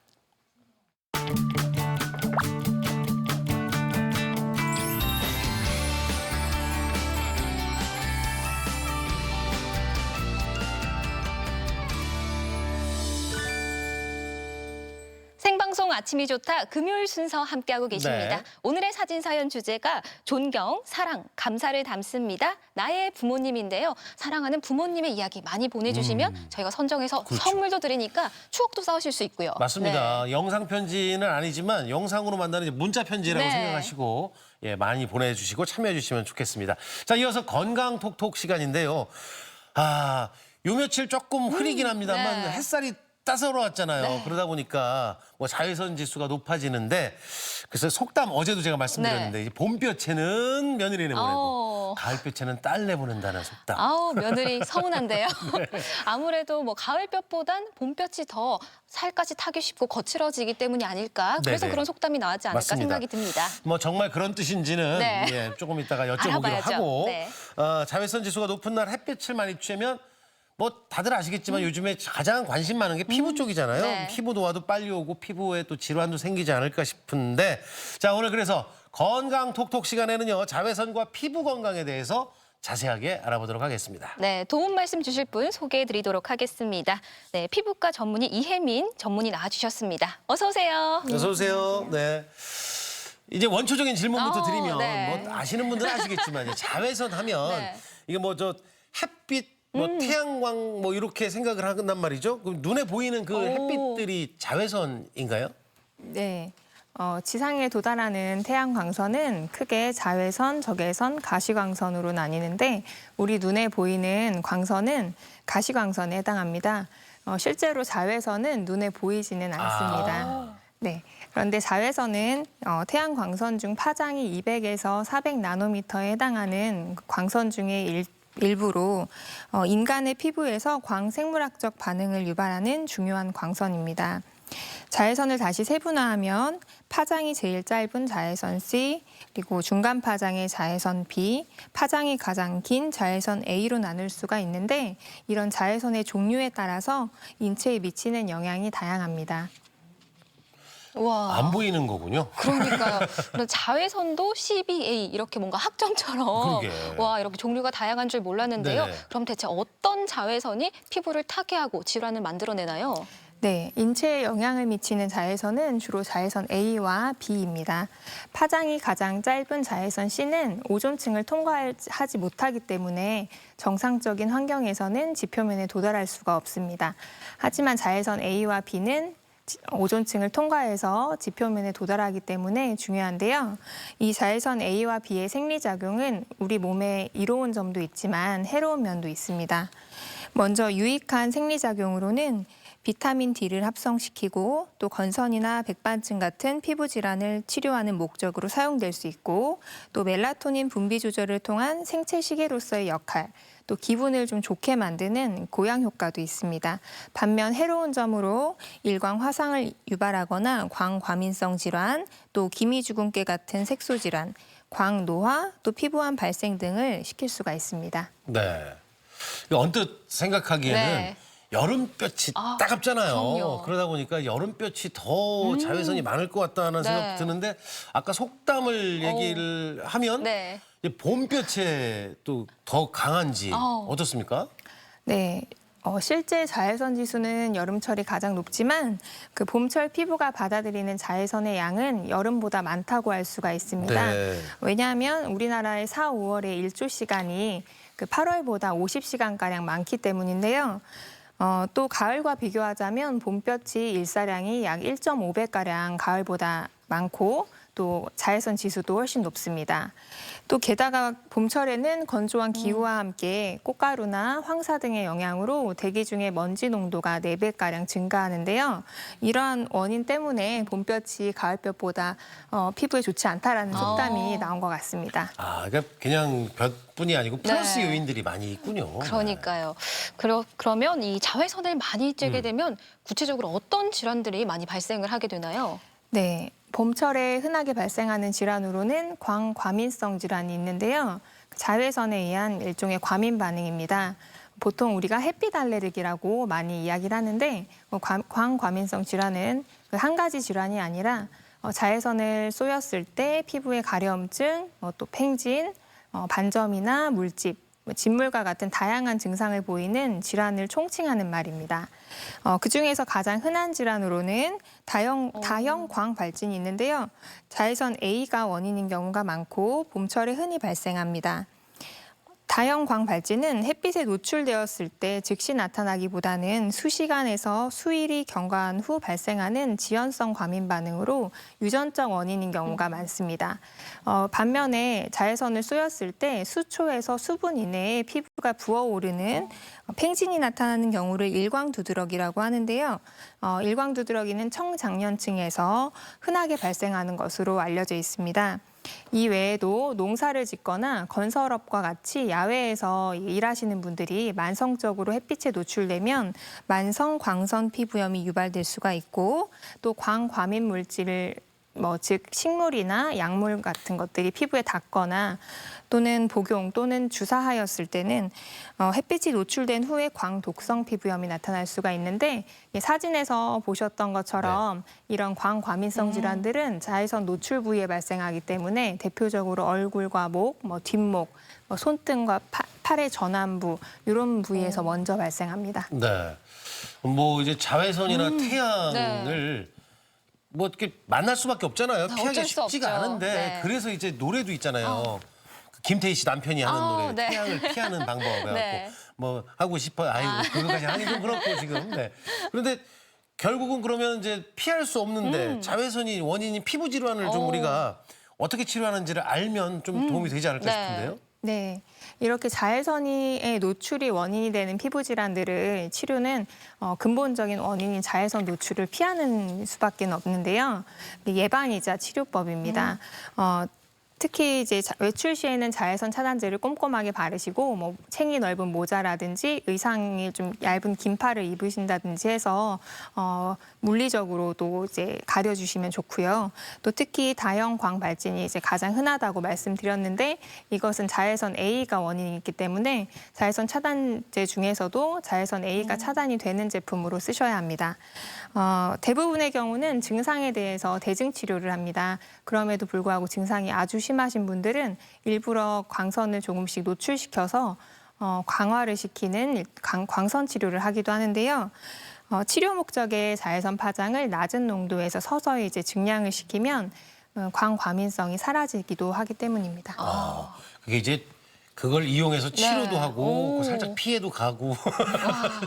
생방송 아침이 좋다 금요일 순서 함께하고 계십니다. 네. 오늘의 사진 사연 주제가 존경, 사랑, 감사를 담습니다. 나의 부모님인데요. 사랑하는 부모님의 이야기 많이 보내주시면 저희가 선정해서 그렇죠. 선물도 드리니까 추억도 쌓으실 수 있고요. 맞습니다. 영상 편지는 아니지만 영상으로 만나는 이제 문자 편지라고 네. 생각하시고 예, 많이 보내주시고 참여해 주시면 좋겠습니다. 자, 이어서 건강 톡톡 시간인데요. 아, 요 며칠 조금 흐리긴 합니다만 네. 햇살이 따사로웠잖아요. 네. 그러다 보니까 뭐 자외선 지수가 높아지는데 그래서 속담 어제도 제가 말씀드렸는데 네. 이제 봄볕에는 며느리 내보내고 어. 가을볕에는 딸 내보낸다는 속담. 아우, 며느리 서운한데요. 네. 아무래도 뭐 가을볕보단 봄볕이 더 살까지 타기 쉽고 거칠어지기 때문이 아닐까. 그래서 네네. 그런 속담이 나왔지 않을까 맞습니다. 생각이 듭니다. 뭐 정말 그런 뜻인지는 네. 예, 조금 이따가 여쭤보기로 알아봐야죠. 하고 네. 자외선 지수가 높은 날 햇빛을 많이 쬐면 뭐 다들 아시겠지만 요즘에 가장 관심 많은 게 피부 쪽이잖아요. 네. 피부 노화도 빨리 오고 피부에 또 질환도 생기지 않을까 싶은데 자 오늘 그래서 건강 톡톡 시간에는요 자외선과 피부 건강에 대해서 자세하게 알아보도록 하겠습니다. 네, 도움 말씀 주실 분 소개해드리도록 하겠습니다. 네, 피부과 전문의 이혜민 전문의 나와주셨습니다. 어서 오세요. 어서 오세요. 네. 이제 원초적인 질문부터 드리면 네. 뭐 아시는 분들은 아시겠지만 이제 자외선 하면 네. 이게 뭐 저 햇빛 뭐 태양광 뭐 이렇게 생각을 한단 말이죠. 그럼 눈에 보이는 그 햇빛들이 자외선인가요? 네. 지상에 도달하는 태양 광선은 크게 자외선, 적외선, 가시광선으로 나뉘는데 우리 눈에 보이는 광선은 가시광선에 해당합니다. 실제로 자외선은 눈에 보이지는 않습니다. 네. 그런데 자외선은 태양 광선 중 파장이 200에서 400 나노미터에 해당하는 광선 중에 일부로 인간의 피부에서 광생물학적 반응을 유발하는 중요한 광선입니다. 자외선을 다시 세분화하면 파장이 제일 짧은 자외선 C, 그리고 중간 파장의 자외선 B, 파장이 가장 긴 자외선 A로 나눌 수가 있는데 이런 자외선의 종류에 따라서 인체에 미치는 영향이 다양합니다. 와. 안 보이는 거군요. 그러니까요. 그런 자외선도 CBA 이렇게 뭔가 학점처럼 그러게. 와 이렇게 종류가 다양한 줄 몰랐는데요. 네. 그럼 대체 어떤 자외선이 피부를 타게 하고 질환을 만들어내나요? 네, 인체에 영향을 미치는 자외선은 주로 자외선 A와 B입니다. 파장이 가장 짧은 자외선 C는 오존층을 통과하지 못하기 때문에 정상적인 환경에서는 지표면에 도달할 수가 없습니다. 하지만 자외선 A와 B는 오존층을 통과해서 지표면에 도달하기 때문에 중요한데요. 이 자외선 A와 B의 생리작용은 우리 몸에 이로운 점도 있지만 해로운 면도 있습니다. 먼저 유익한 생리작용으로는 비타민 D를 합성시키고 또 건선이나 백반증 같은 피부 질환을 치료하는 목적으로 사용될 수 있고 또 멜라토닌 분비 조절을 통한 생체 시계로서의 역할, 또 기분을 좀 좋게 만드는 고양 효과도 있습니다. 반면 해로운 점으로 일광 화상을 유발하거나 광과민성 질환, 또 기미주근깨 같은 색소 질환, 광노화, 또 피부암 발생 등을 시킬 수가 있습니다. 네. 언뜻 생각하기에는 네. 여름볕이 따갑잖아요. 그럼요. 그러다 보니까 여름볕이 더 자외선이 많을 것 같다는 네. 생각 드는데 아까 속담을 얘기를 하면 네. 이제 봄볕에 또 더 강한지 어떻습니까? 네. 실제 자외선 지수는 여름철이 가장 높지만 그 봄철 피부가 받아들이는 자외선의 양은 여름보다 많다고 할 수가 있습니다. 네. 왜냐하면 우리나라의 4, 5월의 일조 시간이 그 8월보다 50시간가량 많기 때문인데요. 또 가을과 비교하자면 봄볕이 일사량이 약 1.5배가량 가을보다 많고 또 자외선 지수도 훨씬 높습니다. 또 게다가 봄철에는 건조한 기후와 함께 꽃가루나 황사 등의 영향으로 대기 중에 먼지 농도가 4배가량 증가하는데요. 이러한 원인 때문에 봄볕이 가을볕보다 피부에 좋지 않다라는 속담이 나온 것 같습니다. 아, 그러니까 그냥 볕뿐이 아니고 플러스 네. 요인들이 많이 있군요. 그러니까요. 그러면 이 자외선을 많이 쬐게 되면 구체적으로 어떤 질환들이 많이 발생을 하게 되나요? 네, 봄철에 흔하게 발생하는 질환으로는 광과민성 질환이 있는데요. 자외선에 의한 일종의 과민 반응입니다. 보통 우리가 햇빛 알레르기라고 많이 이야기를 하는데 광과민성 질환은 한 가지 질환이 아니라 자외선을 쏘였을 때 피부에 가려움증, 또 팽진, 반점이나 물집, 진물과 같은 다양한 증상을 보이는 질환을 총칭하는 말입니다. 그중에서 가장 흔한 질환으로는 다형 광발진이 있는데요. 자외선 A가 원인인 경우가 많고 봄철에 흔히 발생합니다. 다형 광발진은 햇빛에 노출되었을 때 즉시 나타나기보다는 수시간에서 수일이 경과한 후 발생하는 지연성 과민 반응으로 유전적 원인인 경우가 많습니다. 반면에 자외선을 쏘였을 때 수초에서 수분 이내에 피부가 부어오르는 팽진이 나타나는 경우를 일광두드러기라고 하는데요. 일광두드러기는 청장년층에서 흔하게 발생하는 것으로 알려져 있습니다. 이 외에도 농사를 짓거나 건설업과 같이 야외에서 일하시는 분들이 만성적으로 햇빛에 노출되면 만성 광선 피부염이 유발될 수가 있고 또 광과민 물질을 즉 식물이나 약물 같은 것들이 피부에 닿거나 또는 복용 또는 주사하였을 때는 햇빛이 노출된 후에 광독성 피부염이 나타날 수가 있는데 사진에서 보셨던 것처럼 이런 광과민성 질환들은 자외선 노출 부위에 발생하기 때문에 대표적으로 얼굴과 목, 뒷목, 손등과 팔의 전완부 이런 부위에서 먼저 발생합니다. 네. 이제 자외선이나 태양을 이렇게 만날 수밖에 없잖아요. 피하기 어쩔 수 쉽지가 없죠. 않은데 네. 그래서 이제 노래도 있잖아요. 김태희 씨 남편이 하는 노래 네. 태양을 피하는 방법 해갖고 네. 하고 싶어요. 아이고 그거까지 하기 좀 그렇고 지금. 네. 그런데 결국은 그러면 이제 피할 수 없는데 자외선이 원인인 피부 질환을 좀 우리가 어떻게 치료하는지를 알면 좀 도움이 되지 않을까 싶은데요. 네, 이렇게 자외선의 노출이 원인이 되는 피부 질환들을 치료는 근본적인 원인인 자외선 노출을 피하는 수밖에 없는데요. 예방이자 치료법입니다. 특히 이제 외출 시에는 자외선 차단제를 꼼꼼하게 바르시고 챙이 넓은 모자라든지 의상이 좀 얇은 긴팔을 입으신다든지 해서 물리적으로도 이제 가려주시면 좋고요. 또 특히 다형 광발진이 이제 가장 흔하다고 말씀드렸는데 이것은 자외선 A가 원인이기 때문에 자외선 차단제 중에서도 자외선 A가 차단이 되는 제품으로 쓰셔야 합니다. 대부분의 경우는 증상에 대해서 대증 치료를 합니다. 그럼에도 불구하고 증상이 아주 심하신 분들은 일부러 광선을 조금씩 노출시켜서 강화를 시키는 광선 치료를 하기도 하는데요. 치료 목적의 자외선 파장을 낮은 농도에서 서서히 이제 증량을 시키면 광과민성이 사라지기도 하기 때문입니다. 그게 이제 그걸 이용해서 치료도 하고 살짝 피해도 가고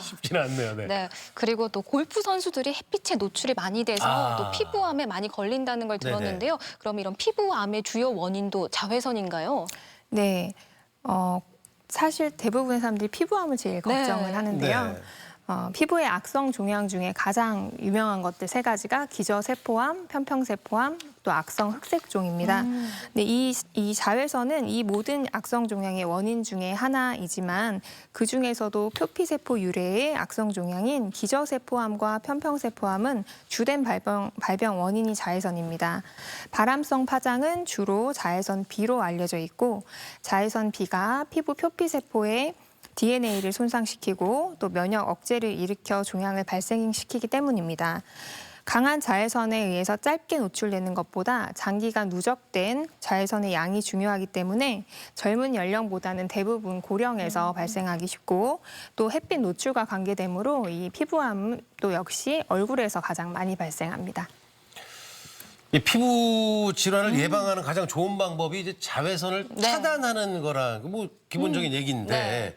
쉽지는 않네요. 네. 네. 그리고 또 골프 선수들이 햇빛에 노출이 많이 돼서 또 피부암에 많이 걸린다는 걸 들었는데요. 그럼 이런 피부암의 주요 원인도 자외선인가요? 네. 사실 대부분의 사람들이 피부암을 제일 걱정을 하는데요. 네. 피부의 악성 종양 중에 가장 유명한 것들 3가지가 기저세포암, 편평세포암, 또 악성 흑색종입니다. 근데 이 자외선은 이 모든 악성 종양의 원인 중에 하나이지만 그 중에서도 표피세포 유래의 악성 종양인 기저세포암과 편평세포암은 주된 발병 원인이 자외선입니다. 발암성 파장은 주로 자외선 B로 알려져 있고 자외선 B가 피부 표피세포에 DNA를 손상시키고 또 면역 억제를 일으켜 종양을 발생시키기 때문입니다. 강한 자외선에 의해서 짧게 노출되는 것보다 장기간 누적된 자외선의 양이 중요하기 때문에 젊은 연령보다는 대부분 고령에서 발생하기 쉽고 또 햇빛 노출과 관계되므로 이 피부암도 역시 얼굴에서 가장 많이 발생합니다. 이 피부 질환을 예방하는 가장 좋은 방법이 이제 자외선을 차단하는 거라 기본적인 얘기인데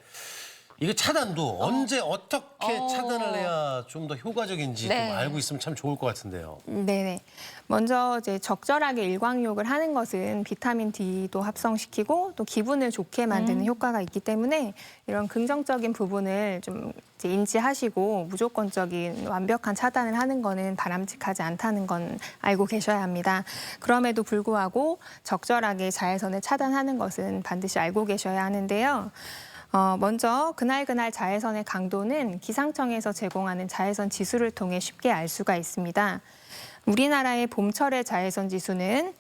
이거 차단도 언제 어떻게 차단을 해야 좀 더 효과적인지 좀 알고 있으면 참 좋을 것 같은데요. 네네. 먼저 이제 적절하게 일광욕을 하는 것은 비타민 D도 합성시키고 또 기분을 좋게 만드는 효과가 있기 때문에 이런 긍정적인 부분을 좀 이제 인지하시고 무조건적인 완벽한 차단을 하는 거는 바람직하지 않다는 건 알고 계셔야 합니다. 그럼에도 불구하고 적절하게 자외선을 차단하는 것은 반드시 알고 계셔야 하는데요. 먼저 그날 자외선의 강도는 기상청에서 제공하는 자외선 지수를 통해 쉽게 알 수가 있습니다. 우리나라의 봄철의 자외선 지수는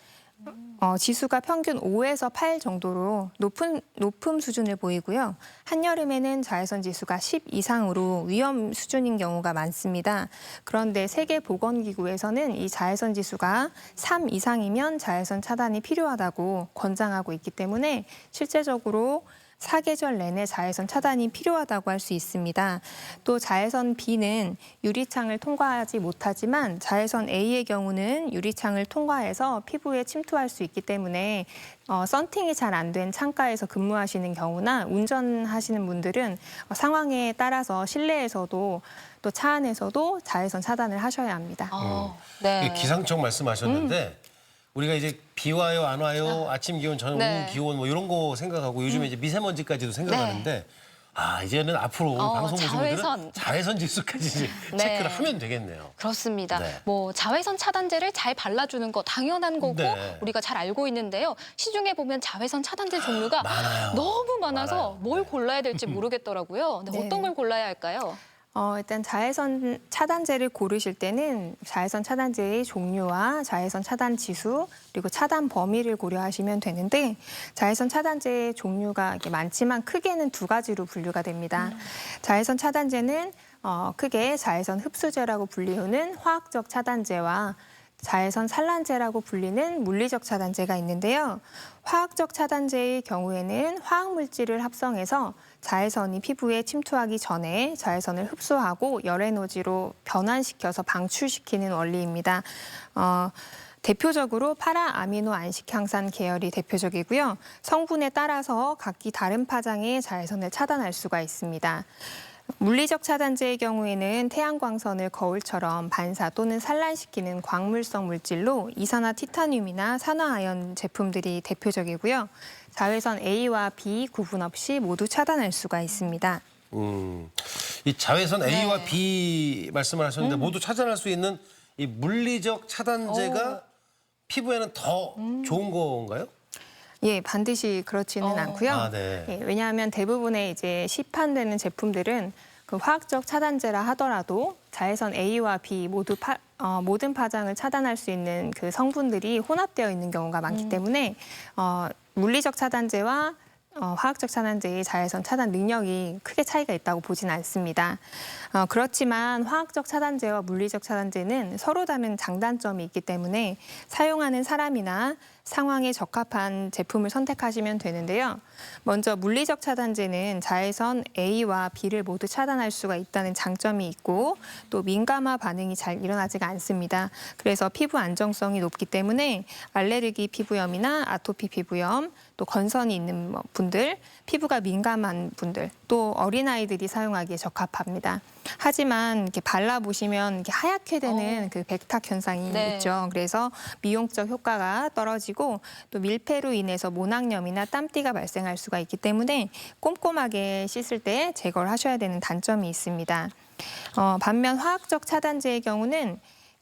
지수가 평균 5에서 8 정도로 높은 수준을 보이고요. 한여름에는 자외선 지수가 10 이상으로 위험 수준인 경우가 많습니다. 그런데 세계보건기구에서는 이 자외선 지수가 3 이상이면 자외선 차단이 필요하다고 권장하고 있기 때문에 실제적으로 사계절 내내 자외선 차단이 필요하다고 할 수 있습니다. 또 자외선 B는 유리창을 통과하지 못하지만 자외선 A의 경우는 유리창을 통과해서 피부에 침투할 수 있기 때문에 썬팅이 잘 안 된 창가에서 근무하시는 경우나 운전하시는 분들은 상황에 따라서 실내에서도 또 차 안에서도 자외선 차단을 하셔야 합니다. 네. 기상청 말씀하셨는데 우리가 이제 비 와요, 안 와요, 아침 기온, 저녁 네. 오후 기온 뭐 이런 거 생각하고 요즘에 이제 미세먼지까지도 생각하는데 이제는 앞으로 방송 보시는 분들은 자외선 지수까지 이제 네. 체크를 하면 되겠네요. 그렇습니다. 네. 뭐 자외선 차단제를 잘 발라주는 거 당연한 거고 네. 우리가 잘 알고 있는데요. 시중에 보면 자외선 차단제 종류가 많아요. 너무 많아서 많아요. 뭘 골라야 될지 모르겠더라고요. 근데 네. 어떤 걸 골라야 할까요? 일단 자외선 차단제를 고르실 때는 자외선 차단제의 종류와 자외선 차단 지수 그리고 차단 범위를 고려하시면 되는데 자외선 차단제의 종류가 이렇게 많지만 크게는 두 가지로 분류가 됩니다. 자외선 차단제는 크게 자외선 흡수제라고 불리우는 화학적 차단제와 자외선 산란제라고 불리는 물리적 차단제가 있는데요. 화학적 차단제의 경우에는 화학물질을 합성해서 자외선이 피부에 침투하기 전에 자외선을 흡수하고 열에너지로 변환시켜서 방출시키는 원리입니다. 대표적으로 파라아미노 안식향산 계열이 대표적이고요. 성분에 따라서 각기 다른 파장의 자외선을 차단할 수가 있습니다. 물리적 차단제의 경우에는 태양광선을 거울처럼 반사 또는 산란시키는 광물성 물질로 이산화티타늄이나 산화아연 제품들이 대표적이고요. 자외선 A와 B 구분 없이 모두 차단할 수가 있습니다. 이 자외선 A와 B 말씀을 하셨는데 모두 차단할 수 있는 이 물리적 차단제가 피부에는 더 좋은 건가요? 예, 반드시 그렇지는 않고요. 네. 예, 왜냐하면 대부분의 이제 시판되는 제품들은 그 화학적 차단제라 하더라도 자외선 A와 B 모두 모든 파장을 차단할 수 있는 그 성분들이 혼합되어 있는 경우가 많기 때문에 물리적 차단제와 화학적 차단제의 자외선 차단 능력이 크게 차이가 있다고 보진 않습니다. 그렇지만 화학적 차단제와 물리적 차단제는 서로 다른 장단점이 있기 때문에 사용하는 사람이나 상황에 적합한 제품을 선택하시면 되는데요. 먼저 물리적 차단제는 자외선 A와 B를 모두 차단할 수가 있다는 장점이 있고 또 민감화 반응이 잘 일어나지가 않습니다. 그래서 피부 안정성이 높기 때문에 알레르기 피부염이나 아토피 피부염, 또 건선이 있는 분들, 피부가 민감한 분들, 또 어린아이들이 사용하기에 적합합니다. 하지만 이렇게 발라보시면 이렇게 하얗게 되는 그 백탁 현상이 있죠. 그래서 미용적 효과가 떨어지고 또 밀폐로 인해서 모낭염이나 땀띠가 발생할 수가 있기 때문에 꼼꼼하게 씻을 때 제거를 하셔야 되는 단점이 있습니다. 반면 화학적 차단제의 경우는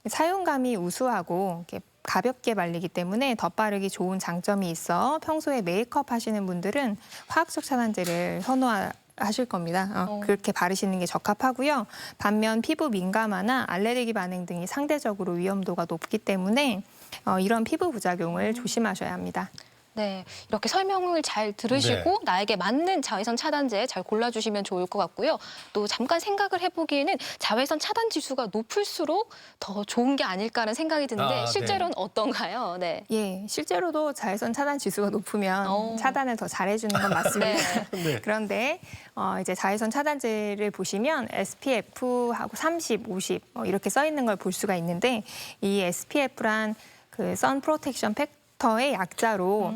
사용감이 우수하고 이렇게 가볍게 발리기 때문에 덧바르기 좋은 장점이 있어 평소에 메이크업 하시는 분들은 화학적 차단제를 선호하실 겁니다. 그렇게 바르시는 게 적합하고요. 반면 피부 민감화나 알레르기 반응 등이 상대적으로 위험도가 높기 때문에 이런 피부 부작용을 조심하셔야 합니다. 네, 이렇게 설명을 잘 들으시고 나에게 맞는 자외선 차단제 잘 골라주시면 좋을 것 같고요. 또 잠깐 생각을 해보기에는 자외선 차단 지수가 높을수록 더 좋은 게 아닐까라는 생각이 드는데 실제로는 어떤가요? 네. 예, 실제로도 자외선 차단 지수가 높으면 차단을 더 잘해주는 건 맞습니다. 그런데 이제 자외선 차단제를 보시면 SPF하고 30, 50 이렇게 써 있는 걸 볼 수가 있는데 이 SPF란 그 선 프로텍션 팩터의 약자로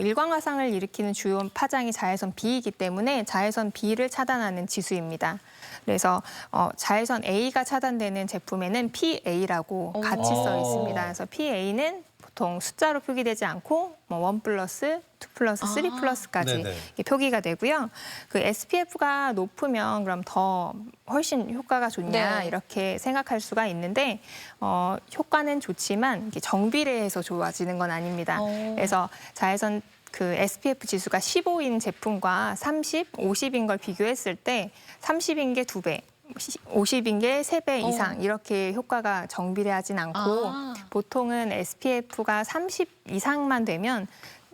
일광화상을 일으키는 주요 파장이 자외선 B이기 때문에 자외선 B를 차단하는 지수입니다. 그래서 자외선 A가 차단되는 제품에는 PA라고 같이 써 있습니다. 그래서 PA는 보통 숫자로 표기되지 않고 1+, 2+, 3+까지 표기가 되고요. 그 SPF가 높으면 그럼 더 훨씬 효과가 좋냐 이렇게 생각할 수가 있는데 효과는 좋지만 정비례해서 좋아지는 건 아닙니다. 그래서 자외선 그 SPF 지수가 15인 제품과 30, 50인 걸 비교했을 때 30인 게 2배. 50인 게 3배 이상 이렇게 효과가 정비례하진 않고 보통은 SPF가 30 이상만 되면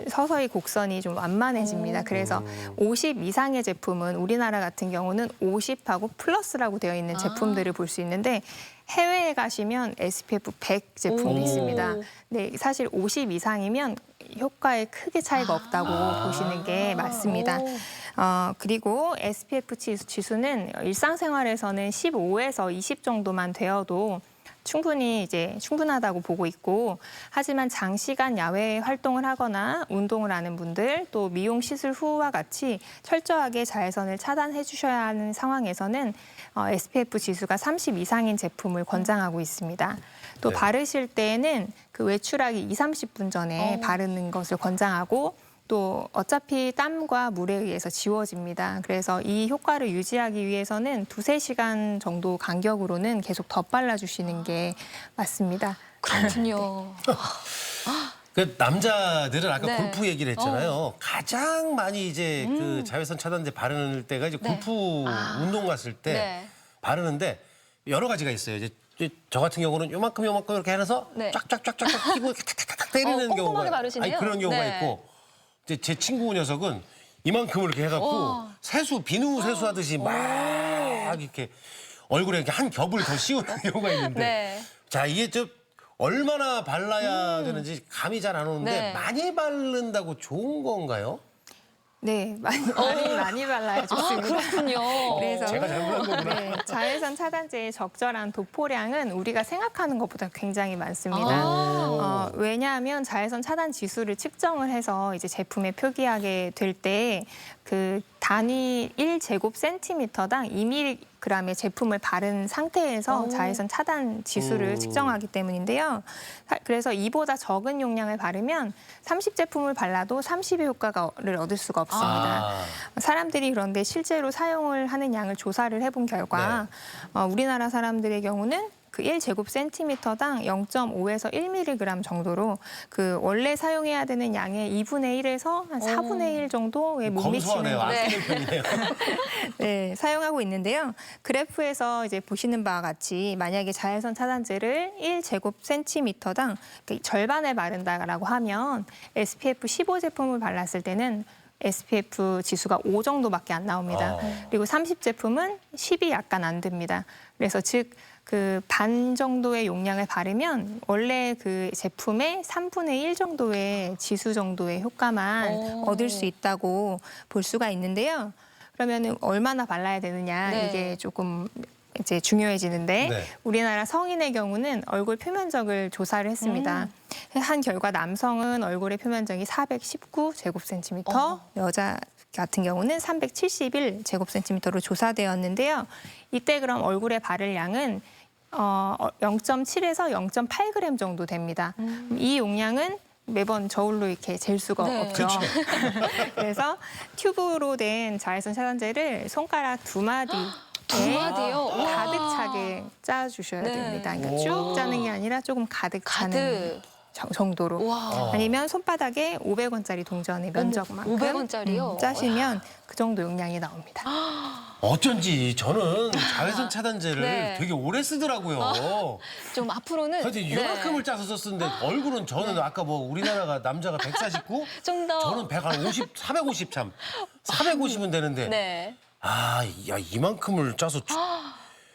서서히 곡선이 좀 완만해집니다. 그래서 50 이상의 제품은 우리나라 같은 경우는 50하고 플러스라고 되어 있는 제품들을 볼 수 있는데 해외에 가시면 SPF 100 제품도 있습니다. 네, 사실 50 이상이면 효과에 크게 차이가 없다고 보시는 게 맞습니다. 그리고 SPF 지수는 일상생활에서는 15에서 20 정도만 되어도 충분히 충분하다고 보고 있고, 하지만 장시간 야외 활동을 하거나 운동을 하는 분들, 또 미용 시술 후와 같이 철저하게 자외선을 차단해 주셔야 하는 상황에서는 SPF 지수가 30 이상인 제품을 권장하고 있습니다. 또 네. 바르실 때에는 그 외출하기 2, 30분 전에 바르는 것을 권장하고, 또 어차피 땀과 물에 의해서 지워집니다. 그래서 이 효과를 유지하기 위해서는 2-3시간 정도 간격으로는 계속 덧발라주시는 게 맞습니다. 그렇군요. 그 남자들은 아까 네. 골프 얘기를 했잖아요. 가장 많이 이제 그 자외선 차단제 바르는 때가 이제 골프 운동 갔을 때 네. 바르는데 여러 가지가 있어요. 이제 저 같은 경우는 요만큼 이렇게 해서 네. 쫙쫙쫙쫙 끼고 이렇게 탁탁탁 때리는 꼼꼼하게 경우가 바르시네요. 그런 경우가 네. 있고, 이제 제 친구 녀석은 이만큼을 이렇게 해갖고 비누 세수하듯이 막 이렇게 얼굴에 이렇게 한 겹을 더 씌우는 경우가 있는데, 네. 자 이게 얼마나 발라야 되는지 감이 잘 안 오는데 네. 많이 바른다고 좋은 건가요? 네, 많이 발라야 좋습니다. 그렇군요. 그래서 제가 잘못한 거구나. 네, 자외선 차단제의 적절한 도포량은 우리가 생각하는 것보다 굉장히 많습니다. 왜냐하면 자외선 차단 지수를 측정을 해서 이제 제품에 표기하게 될 때 그 단위 1제곱센티미터당 2mg의 제품을 바른 상태에서 자외선 차단 지수를 측정하기 때문인데요. 그래서 이보다 적은 용량을 바르면 30제품을 발라도 30의 효과를 얻을 수가 없습니다. 사람들이 그런데 실제로 사용을 하는 양을 조사를 해본 결과 우리나라 사람들의 경우는 그 1제곱센티미터당 0.5에서 1mg 정도로 그 원래 사용해야 되는 양의 2분의 1에서 한 4분의 1 정도에 못 미치는 검소하네요. 아끼는 편이네요. 네, 사용하고 있는데요. 그래프에서 이제 보시는 바와 같이 만약에 자외선 차단제를 1제곱센티미터당 절반을 바른다라고 하면 SPF 15 제품을 발랐을 때는 SPF 지수가 5 정도밖에 안 나옵니다. 그리고 30 제품은 10이 약간 안 됩니다. 그래서 즉 그 반 정도의 용량을 바르면 원래 그 제품의 3분의 1 정도의 지수 정도의 효과만 얻을 수 있다고 볼 수가 있는데요. 그러면 얼마나 발라야 되느냐 네. 이게 조금 이제 중요해지는데 네. 우리나라 성인의 경우는 얼굴 표면적을 조사를 했습니다. 한 결과 남성은 얼굴의 표면적이 419제곱센티미터, 여자 같은 경우는 371제곱센티미터로 조사되었는데요. 이때 그럼 얼굴에 바를 양은 0.7에서 0.8g 정도 됩니다. 이 용량은 매번 저울로 이렇게 잴 수가 없죠. 그래서 튜브로 된 자외선 차단제를 손가락 2마디 두 마디요? 가득 차게 짜주셔야 됩니다. 그러니까 쭉 짜는 게 아니라 조금 가득 차는 정도로. 아니면 손바닥에 500원짜리 동전의 면적만큼 500원짜리요? 짜시면 그 정도 용량이 나옵니다. 어쩐지 저는 자외선 차단제를 네. 되게 오래 쓰더라고요. 좀 앞으로는 하여튼 이만큼을 짜서 썼는데 얼굴은 저는 아까 뭐 우리나라가 남자가 149? 좀 더. 저는 150, 450 참. 450은 되는데. 네. 야, 이만큼을 짜서.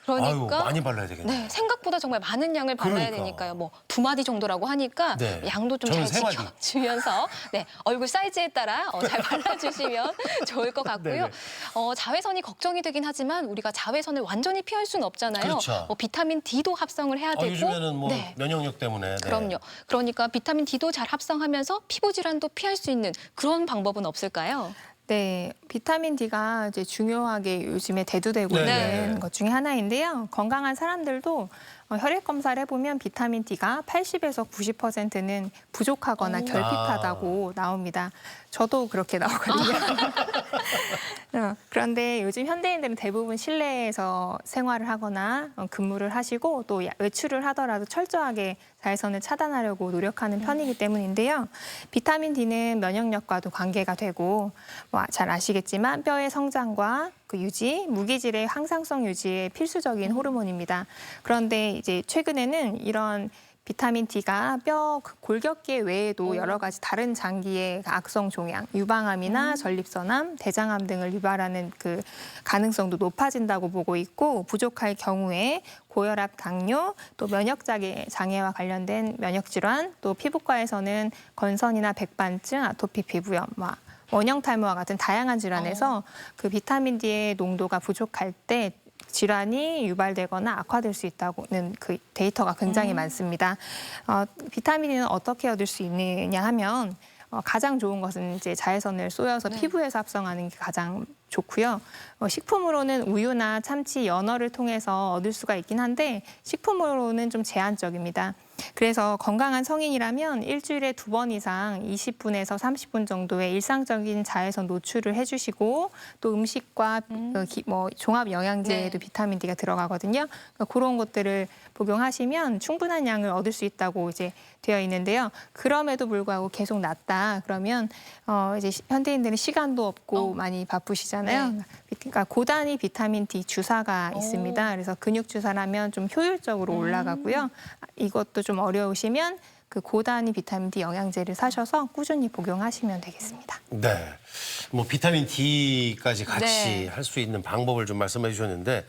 그러니까 아유, 많이 발라야 되겠네. 네, 생각보다 정말 많은 양을 발라야 그러니까. 되니까요. 뭐 2마디 정도라고 하니까 네. 양도 좀 저는 잘 3마디. 지켜주면서 네, 얼굴 사이즈에 따라 잘 발라주시면 좋을 것 같고요. 네네. 자외선이 걱정이 되긴 하지만 우리가 자외선을 완전히 피할 수는 없잖아요. 그렇죠. 뭐 비타민 D도 합성을 해야 되고. 요즘에는 뭐 네. 면역력 때문에. 네. 그럼요. 그러니까 비타민 D도 잘 합성하면서 피부 질환도 피할 수 있는 그런 방법은 없을까요? 네, 비타민 D가 이제 중요하게 요즘에 대두되고 네. 있는 것 중에 하나인데요. 건강한 사람들도 혈액 검사를 해보면 비타민 D가 80에서 90%는 부족하거나 결핍하다고 나옵니다. 저도 그렇게 나오거든요. 그런데 요즘 현대인들은 대부분 실내에서 생활을 하거나 근무를 하시고 또 외출을 하더라도 철저하게 자외선을 차단하려고 노력하는 편이기 때문인데요. 비타민 D는 면역력과도 관계가 되고 뭐 잘 아시겠지만 뼈의 성장과 그 유지, 무기질의 항상성 유지에 필수적인 호르몬입니다. 그런데 이제 최근에는 이런 비타민 D가 뼈 골격계 외에도 여러 가지 다른 장기의 악성 종양, 유방암이나 전립선암, 대장암 등을 유발하는 그 가능성도 높아진다고 보고 있고 부족할 경우에 고혈압, 당뇨, 또 면역 장애와 관련된 면역 질환, 또 피부과에서는 건선이나 백반증, 아토피 피부염, 원형 탈모와 같은 다양한 질환에서 그 비타민 D의 농도가 부족할 때 질환이 유발되거나 악화될 수 있다는 그 데이터가 굉장히 많습니다. 비타민은 어떻게 얻을 수 있느냐 하면 가장 좋은 것은 이제 자외선을 쏘여서 피부에서 합성하는 게 가장 좋고요. 식품으로는 우유나 참치, 연어를 통해서 얻을 수가 있긴 한데 식품으로는 좀 제한적입니다. 그래서 건강한 성인이라면 일주일에 2번 이상 20분에서 30분 정도의 일상적인 자외선 노출을 해주시고 또 음식과 종합 영양제에도 비타민 D가 들어가거든요. 그러니까 그런 것들을 복용하시면 충분한 양을 얻을 수 있다고 이제 되어 있는데요. 그럼에도 불구하고 계속 낮다 그러면 이제 현대인들은 시간도 없고 많이 바쁘시잖아요. 그러니까 고단위 비타민 D 주사가 있습니다. 그래서 근육 주사라면 좀 효율적으로 올라가고요. 이것도 좀 어려우시면 그 고단위 비타민 D 영양제를 사셔서 꾸준히 복용하시면 되겠습니다. 네, 뭐 비타민 D까지 같이 할 수 있는 방법을 좀 말씀해 주셨는데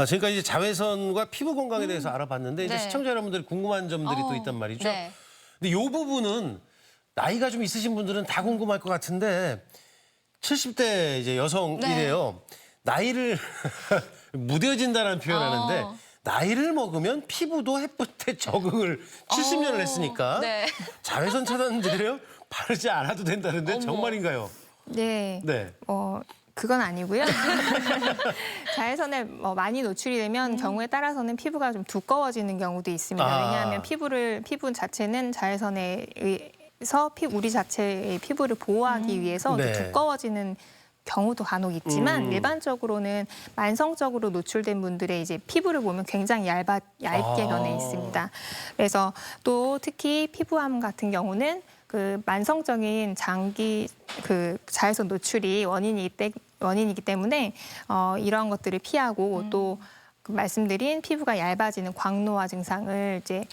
지금까지 이제 자외선과 피부 건강에 대해서 알아봤는데 이제 시청자 여러분들이 궁금한 점들이 또 있단 말이죠. 근데 이 부분은 나이가 좀 있으신 분들은 다 궁금할 것 같은데 70대 이제 여성이래요. 나이를 무뎌진다는 표현하는데 나이를 먹으면 피부도 햇볕 때 적응을 70년을 했으니까 자외선 차단제를 바르지 않아도 된다는데 정말인가요? 네. 그건 아니고요. 자외선에 많이 노출이 되면 경우에 따라서는 피부가 좀 두꺼워지는 경우도 있습니다. 왜냐하면 피부 자체는 자외선에 의해서 우리 자체의 피부를 보호하기 위해서 두꺼워지는 경우도 간혹 있지만 일반적으로는 만성적으로 노출된 분들의 이제 피부를 보면 굉장히 얇게 변해 있습니다. 그래서 또 특히 피부암 같은 경우는 그 만성적인 장기 그 자외선 노출이 원인이기 때문에 이런 것들을 피하고 또 그 말씀드린 피부가 얇아지는 광노화 증상을 이제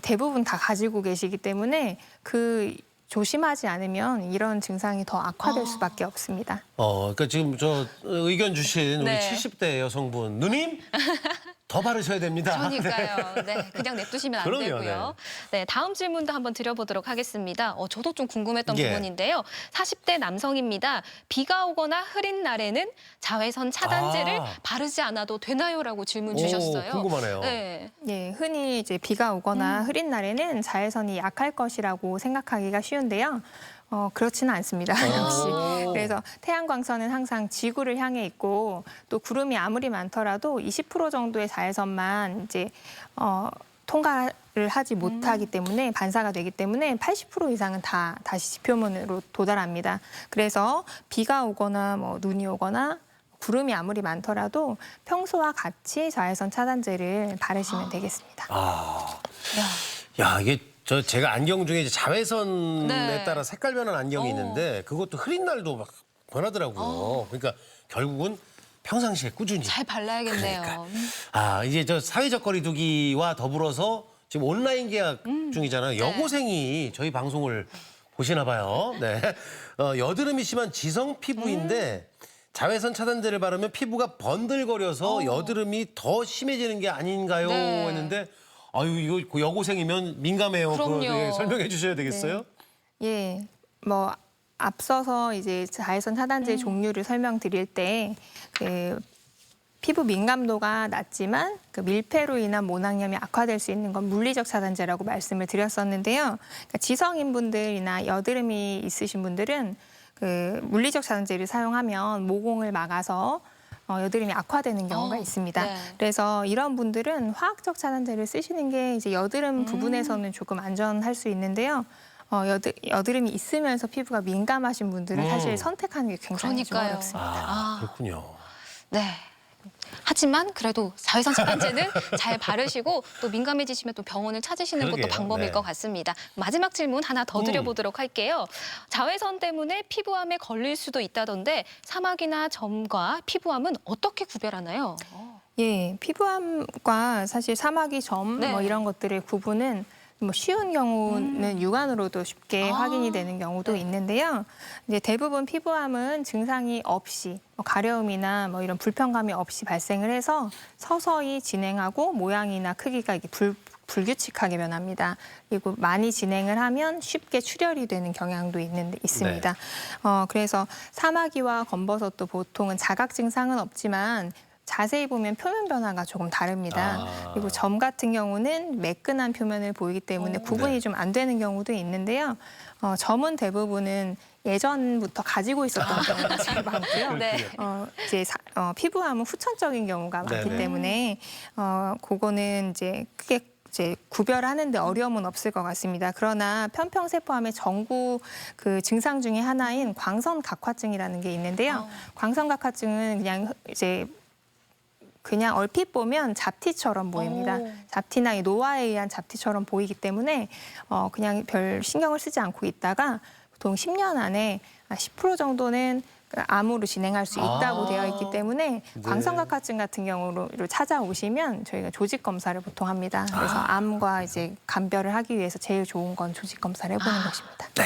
대부분 다 가지고 계시기 때문에 그 조심하지 않으면 이런 증상이 더 악화될 수밖에 없습니다. 그러니까 지금 저 의견 주신 우리 70대 여성분 누님 더 바르셔야 됩니다. 그러니까요. 네, 그냥 냅두시면 안 그럼요, 되고요. 네, 다음 질문도 한번 드려보도록 하겠습니다. 저도 좀 궁금했던 부분인데요. 40대 남성입니다. 비가 오거나 흐린 날에는 자외선 차단제를 바르지 않아도 되나요?라고 질문 주셨어요. 궁금하네요. 네, 흔히 이제 비가 오거나 흐린 날에는 자외선이 약할 것이라고 생각하기가 쉬운데요. 그렇지는 않습니다. 역시. 그래서 태양광선은 항상 지구를 향해 있고 또 구름이 아무리 많더라도 20% 정도의 자외선만 이제 통과를 하지 못하기 때문에 반사가 되기 때문에 80% 이상은 다 다시 지표면으로 도달합니다. 그래서 비가 오거나 눈이 오거나 구름이 아무리 많더라도 평소와 같이 자외선 차단제를 바르시면 되겠습니다. 야, 이게 제가 안경 중에 이제 자외선에 따라 색깔 변한 안경이 있는데 그것도 흐린 날도 막 변하더라고요. 그러니까 결국은 평상시에 꾸준히 잘 발라야겠네요. 이제 저 사회적 거리두기와 더불어서 지금 온라인 계약 중이잖아요. 여고생이 저희 방송을 보시나 봐요. 네. 여드름이 심한 지성 피부인데 자외선 차단제를 바르면 피부가 번들거려서 여드름이 더 심해지는 게 아닌가요? 했는데 아유, 이거 여고생이면 민감해요. 그거 설명해 주셔야 되겠어요? 예, 앞서서 이제 자외선 차단제 종류를 설명드릴 때 그 피부 민감도가 낮지만 그 밀폐로 인한 모낭염이 악화될 수 있는 건 물리적 차단제라고 말씀을 드렸었는데요. 그러니까 지성인분들이나 여드름이 있으신 분들은 그 물리적 차단제를 사용하면 모공을 막아서 여드름이 악화되는 경우가 있습니다. 그래서 이런 분들은 화학적 차단제를 쓰시는 게 이제 여드름 부분에서는 조금 안전할 수 있는데요. 여드름이 있으면서 피부가 민감하신 분들은 사실 선택하는 게 굉장히 좀 어렵습니다. 그렇군요. 네. 하지만 그래도 자외선 차단제는 잘 바르시고 또 민감해지시면 또 병원을 찾으시는 것도 방법일 것 같습니다. 마지막 질문 하나 더 드려보도록 할게요. 자외선 때문에 피부암에 걸릴 수도 있다던데 사막이나 점과 피부암은 어떻게 구별하나요? 예, 피부암과 사실 사마귀 점 이런 것들의 구분은 뭐 쉬운 경우는 육안으로도 쉽게 확인이 되는 경우도 있는데요. 이제 대부분 피부암은 증상이 없이 가려움이나 뭐 이런 불편감이 없이 발생을 해서 서서히 진행하고 모양이나 크기가 이게 불규칙하게 변합니다. 그리고 많이 진행을 하면 쉽게 출혈이 되는 경향도 있습니다. 그래서 사마귀와 검버섯도 보통은 자각 증상은 없지만 자세히 보면 표면 변화가 조금 다릅니다. 그리고 점 같은 경우는 매끈한 표면을 보이기 때문에 구분이 좀 안 되는 경우도 있는데요. 점은 대부분은 예전부터 가지고 있었던 경우가 제일 많고요. 이제 피부암은 후천적인 경우가 많기 때문에 그거는 이제 크게 구별하는데 어려움은 없을 것 같습니다. 그러나 편평세포암의 전구 그 증상 중에 하나인 광선각화증이라는 게 있는데요. 광선각화증은 그냥 얼핏 보면 잡티처럼 보입니다. 잡티나 노화에 의한 잡티처럼 보이기 때문에 그냥 별 신경을 쓰지 않고 있다가 보통 10년 안에 10% 정도는 암으로 진행할 수 있다고 되어 있기 때문에 광선각화증 같은 경우로 찾아오시면 저희가 조직 검사를 보통 합니다. 그래서 암과 이제 감별을 하기 위해서 제일 좋은 건 조직 검사를 해보는 것입니다. 네.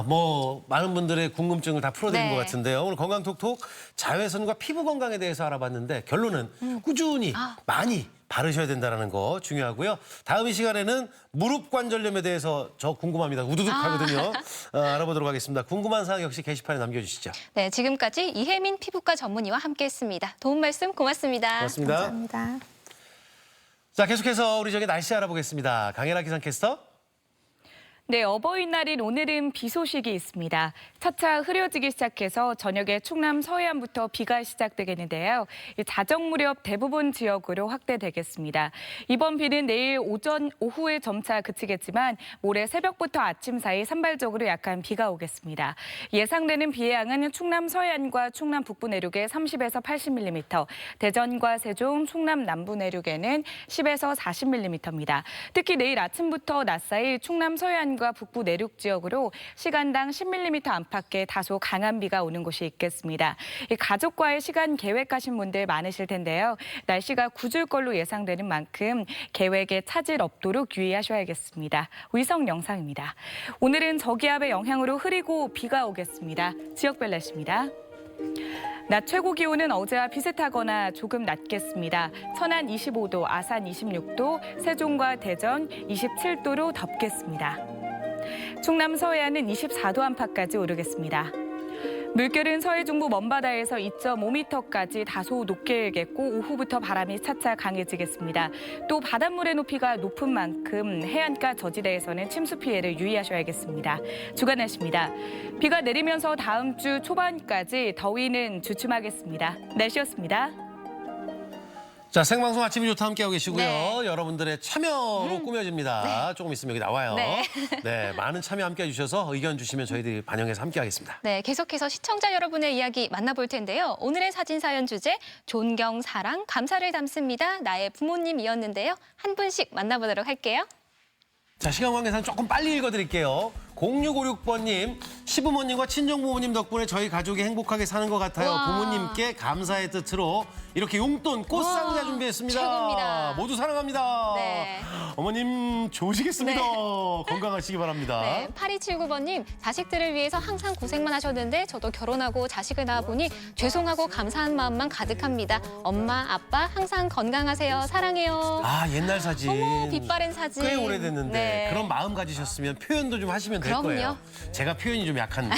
뭐 많은 분들의 궁금증을 다 풀어드린 것 같은데요. 오늘 건강톡톡 자외선과 피부 건강에 대해서 알아봤는데 결론은 꾸준히 많이 바르셔야 된다는 거 중요하고요. 다음 이 시간에는 무릎 관절염에 대해서 저 궁금합니다. 우두둑 하거든요. 알아보도록 하겠습니다. 궁금한 사항 역시 게시판에 남겨주시죠. 네, 지금까지 이혜민 피부과 전문의와 함께했습니다. 도움 말씀 고맙습니다. 고맙습니다. 감사합니다. 자, 계속해서 우리 날씨 알아보겠습니다. 강혜라 기상캐스터. 네, 어버이날인 오늘은 비 소식이 있습니다. 차차 흐려지기 시작해서 저녁에 충남 서해안부터 비가 시작되겠는데요. 자정 무렵 대부분 지역으로 확대되겠습니다. 이번 비는 내일 오후에 점차 그치겠지만 모레 새벽부터 아침 사이 산발적으로 약한 비가 오겠습니다. 예상되는 비의 양은 충남 서해안과 충남 북부 내륙에 30에서 80mm, 대전과 세종, 충남 남부 내륙에는 10에서 40mm입니다. 특히 내일 아침부터 낮 사이 충남 서해안 과 북부 내륙 지역으로 시간당 10mm 안팎의 다소 강한 비가 오는 곳이 있겠습니다. 가족과의 시간 계획하신 분들 많으실 텐데요. 날씨가 굳을 걸로 예상되는 만큼 계획에 차질 없도록 유의하셔야겠습니다. 위성 영상입니다. 오늘은 저기압의 영향으로 흐리고 비가 오겠습니다. 지역별 날씨입니다. 낮 최고 기온은 어제와 비슷하거나 조금 낮겠습니다. 천안 25도, 아산 26도, 세종과 대전 27도로 덥겠습니다. 충남 서해안은 24도 안팎까지 오르겠습니다. 물결은 서해 중부 먼바다에서 2.5m까지 다소 높게 일겠고 오후부터 바람이 차차 강해지겠습니다. 또 바닷물의 높이가 높은 만큼 해안가 저지대에서는 침수 피해를 유의하셔야겠습니다. 주간 날씨입니다. 비가 내리면서 다음 주 초반까지 더위는 주춤하겠습니다. 날씨였습니다. 자, 생방송 아침이 좋다 함께하고 계시고요. 여러분들의 참여로 꾸며집니다. 조금 있으면 여기 나와요. 네, 많은 참여 함께해 주셔서 의견 주시면 저희들이 반영해서 함께하겠습니다. 네, 계속해서 시청자 여러분의 이야기 만나볼 텐데요. 오늘의 사진 사연 주제 존경, 사랑, 감사를 담습니다. 나의 부모님이었는데요. 한 분씩 만나보도록 할게요. 자, 시간 관계상 조금 빨리 읽어드릴게요. 0656번님, 시부모님과 친정부모님 덕분에 저희 가족이 행복하게 사는 것 같아요. 우와. 부모님께 감사의 뜻으로 이렇게 용돈 꽃상자 준비했습니다. 최고입니다. 모두 사랑합니다. 네. 어머님 좋으시겠습니다. 건강하시기 바랍니다. 네, 8279번님, 자식들을 위해서 항상 고생만 하셨는데 저도 결혼하고 자식을 낳아보니 죄송하고 감사한 마음만 가득합니다. 엄마, 아빠 항상 건강하세요. 사랑해요. 아, 옛날 사진. 어머, 빛바랜 사진. 꽤 오래됐는데 네. 그런 마음 가지셨으면 표현도 좀 하시면 될 그럼요. 거예요. 제가 표현이 좀 약한데.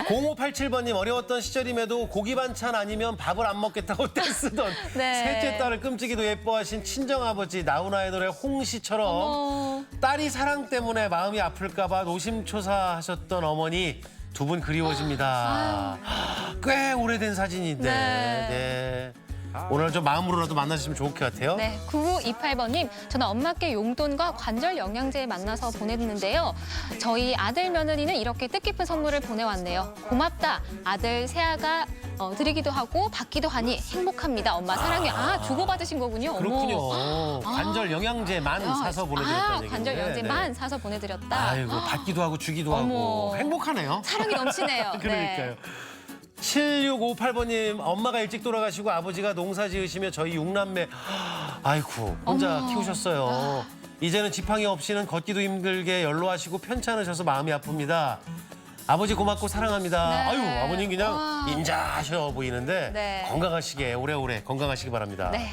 0587번님, 어려웠던 시절임에도 고기 반찬 아니면 밥을 안 먹겠다고 떼쓰던 네. 셋째 딸을 끔찍이도 예뻐하신 친정아버지 나훈아의 노래 홍시처럼 어머. 딸이 사랑 때문에 마음이 아플까 봐 노심초사하셨던 어머니 두 분 그리워집니다. 꽤 오래된 사진인데. 네. 오늘 좀 마음으로라도 만나주시면 좋을 것 같아요. 네, 9928번님, 저는 엄마께 용돈과 관절 영양제 만나서 보냈는데요. 저희 아들 며느리는 이렇게 뜻깊은 선물을 보내왔네요. 고맙다. 아들 새아가 드리기도 하고 받기도 하니 행복합니다. 엄마 사랑해. 아, 주고받으신 거군요. 그렇군요. 어머. 관절 영양제만 사서 보내드렸다는 얘기인데. 관절 영양제만 사서 보내드렸다. 아이고, 받기도 하고 주기도 어머. 하고 행복하네요. 사랑이 넘치네요. 그러니까요. 7658번님, 엄마가 일찍 돌아가시고 아버지가 농사 지으시며 저희 6남매 아이고 혼자 키우셨어요. 이제는 지팡이 없이는 걷기도 힘들게 연로하시고 편찮으셔서 마음이 아픕니다. 아버지 고맙고 사랑합니다. 네. 아유, 아버님 그냥 와. 인자하셔 보이는데 네. 건강하시게 오래오래 건강하시기 바랍니다. 네.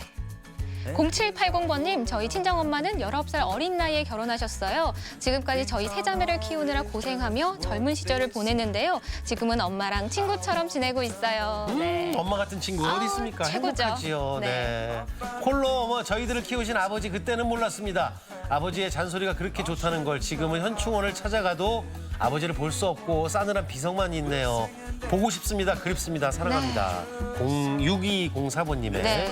0780번님, 저희 친정엄마는 19살 어린 나이에 결혼하셨어요. 지금까지 저희 세 자매를 키우느라 고생하며 젊은 시절을 보냈는데요. 지금은 엄마랑 친구처럼 지내고 있어요. 네. 엄마 같은 친구 어디 있습니까? 최고죠. 행복하지요. 네. 홀로 저희들을 키우신 아버지 그때는 몰랐습니다. 아버지의 잔소리가 그렇게 좋다는 걸 지금은 현충원을 찾아가도 아버지를 볼 수 없고 싸늘한 비석만 있네요. 보고 싶습니다. 그립습니다. 사랑합니다. 6204번님의 네.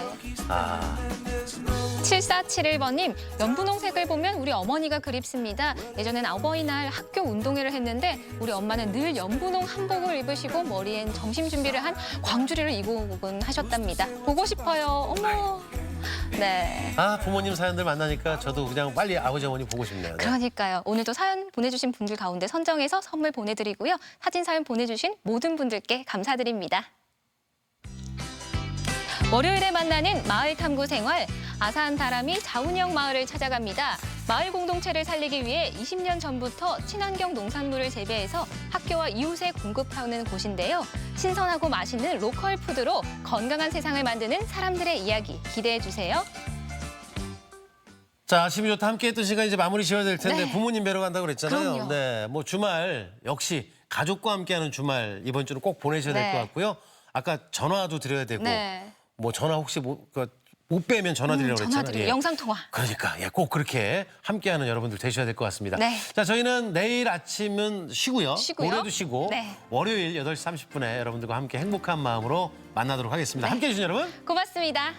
7471번님, 연분홍색을 보면 우리 어머니가 그립습니다. 예전엔 어버이날 학교 운동회를 했는데 우리 엄마는 늘 연분홍 한복을 입으시고 머리엔 점심 준비를 한 광주리를 입고 하셨답니다. 보고 싶어요. 어머. 네. 부모님 사연들 만나니까 저도 그냥 빨리 아버지 어머니 보고 싶네요. 네. 그러니까요. 오늘도 사연 보내주신 분들 가운데 선정해서 선물 보내드리고요. 사진 사연 보내주신 모든 분들께 감사드립니다. 월요일에 만나는 마을 탐구 생활. 아사한 다람이 자운형 마을을 찾아갑니다. 마을 공동체를 살리기 위해 20년 전부터 친환경 농산물을 재배해서 학교와 이웃에 공급하는 곳인데요. 신선하고 맛있는 로컬 푸드로 건강한 세상을 만드는 사람들의 이야기 기대해 주세요. 자, 아침이 좋다 함께 했던 시간 이제 마무리 지어야 될 텐데 네. 부모님 뵈러 간다고 그랬잖아요. 그럼요. 네, 뭐 주말 역시 가족과 함께하는 주말 이번 주는 꼭 보내셔야 될 네. 것 같고요. 아까 전화도 드려야 되고 네. 뭐 전화 혹시 못 빼면 전화 드리라고 그랬잖아요. 전화드리고 예. 영상통화. 그러니까 꼭 그렇게 함께하는 여러분들 되셔야 될 것 같습니다. 네. 자, 저희는 내일 아침은 쉬고요. 쉬고요. 모레도 쉬고 네. 월요일 8시 30분에 여러분들과 함께 행복한 마음으로 만나도록 하겠습니다. 함께해 주신 여러분 고맙습니다.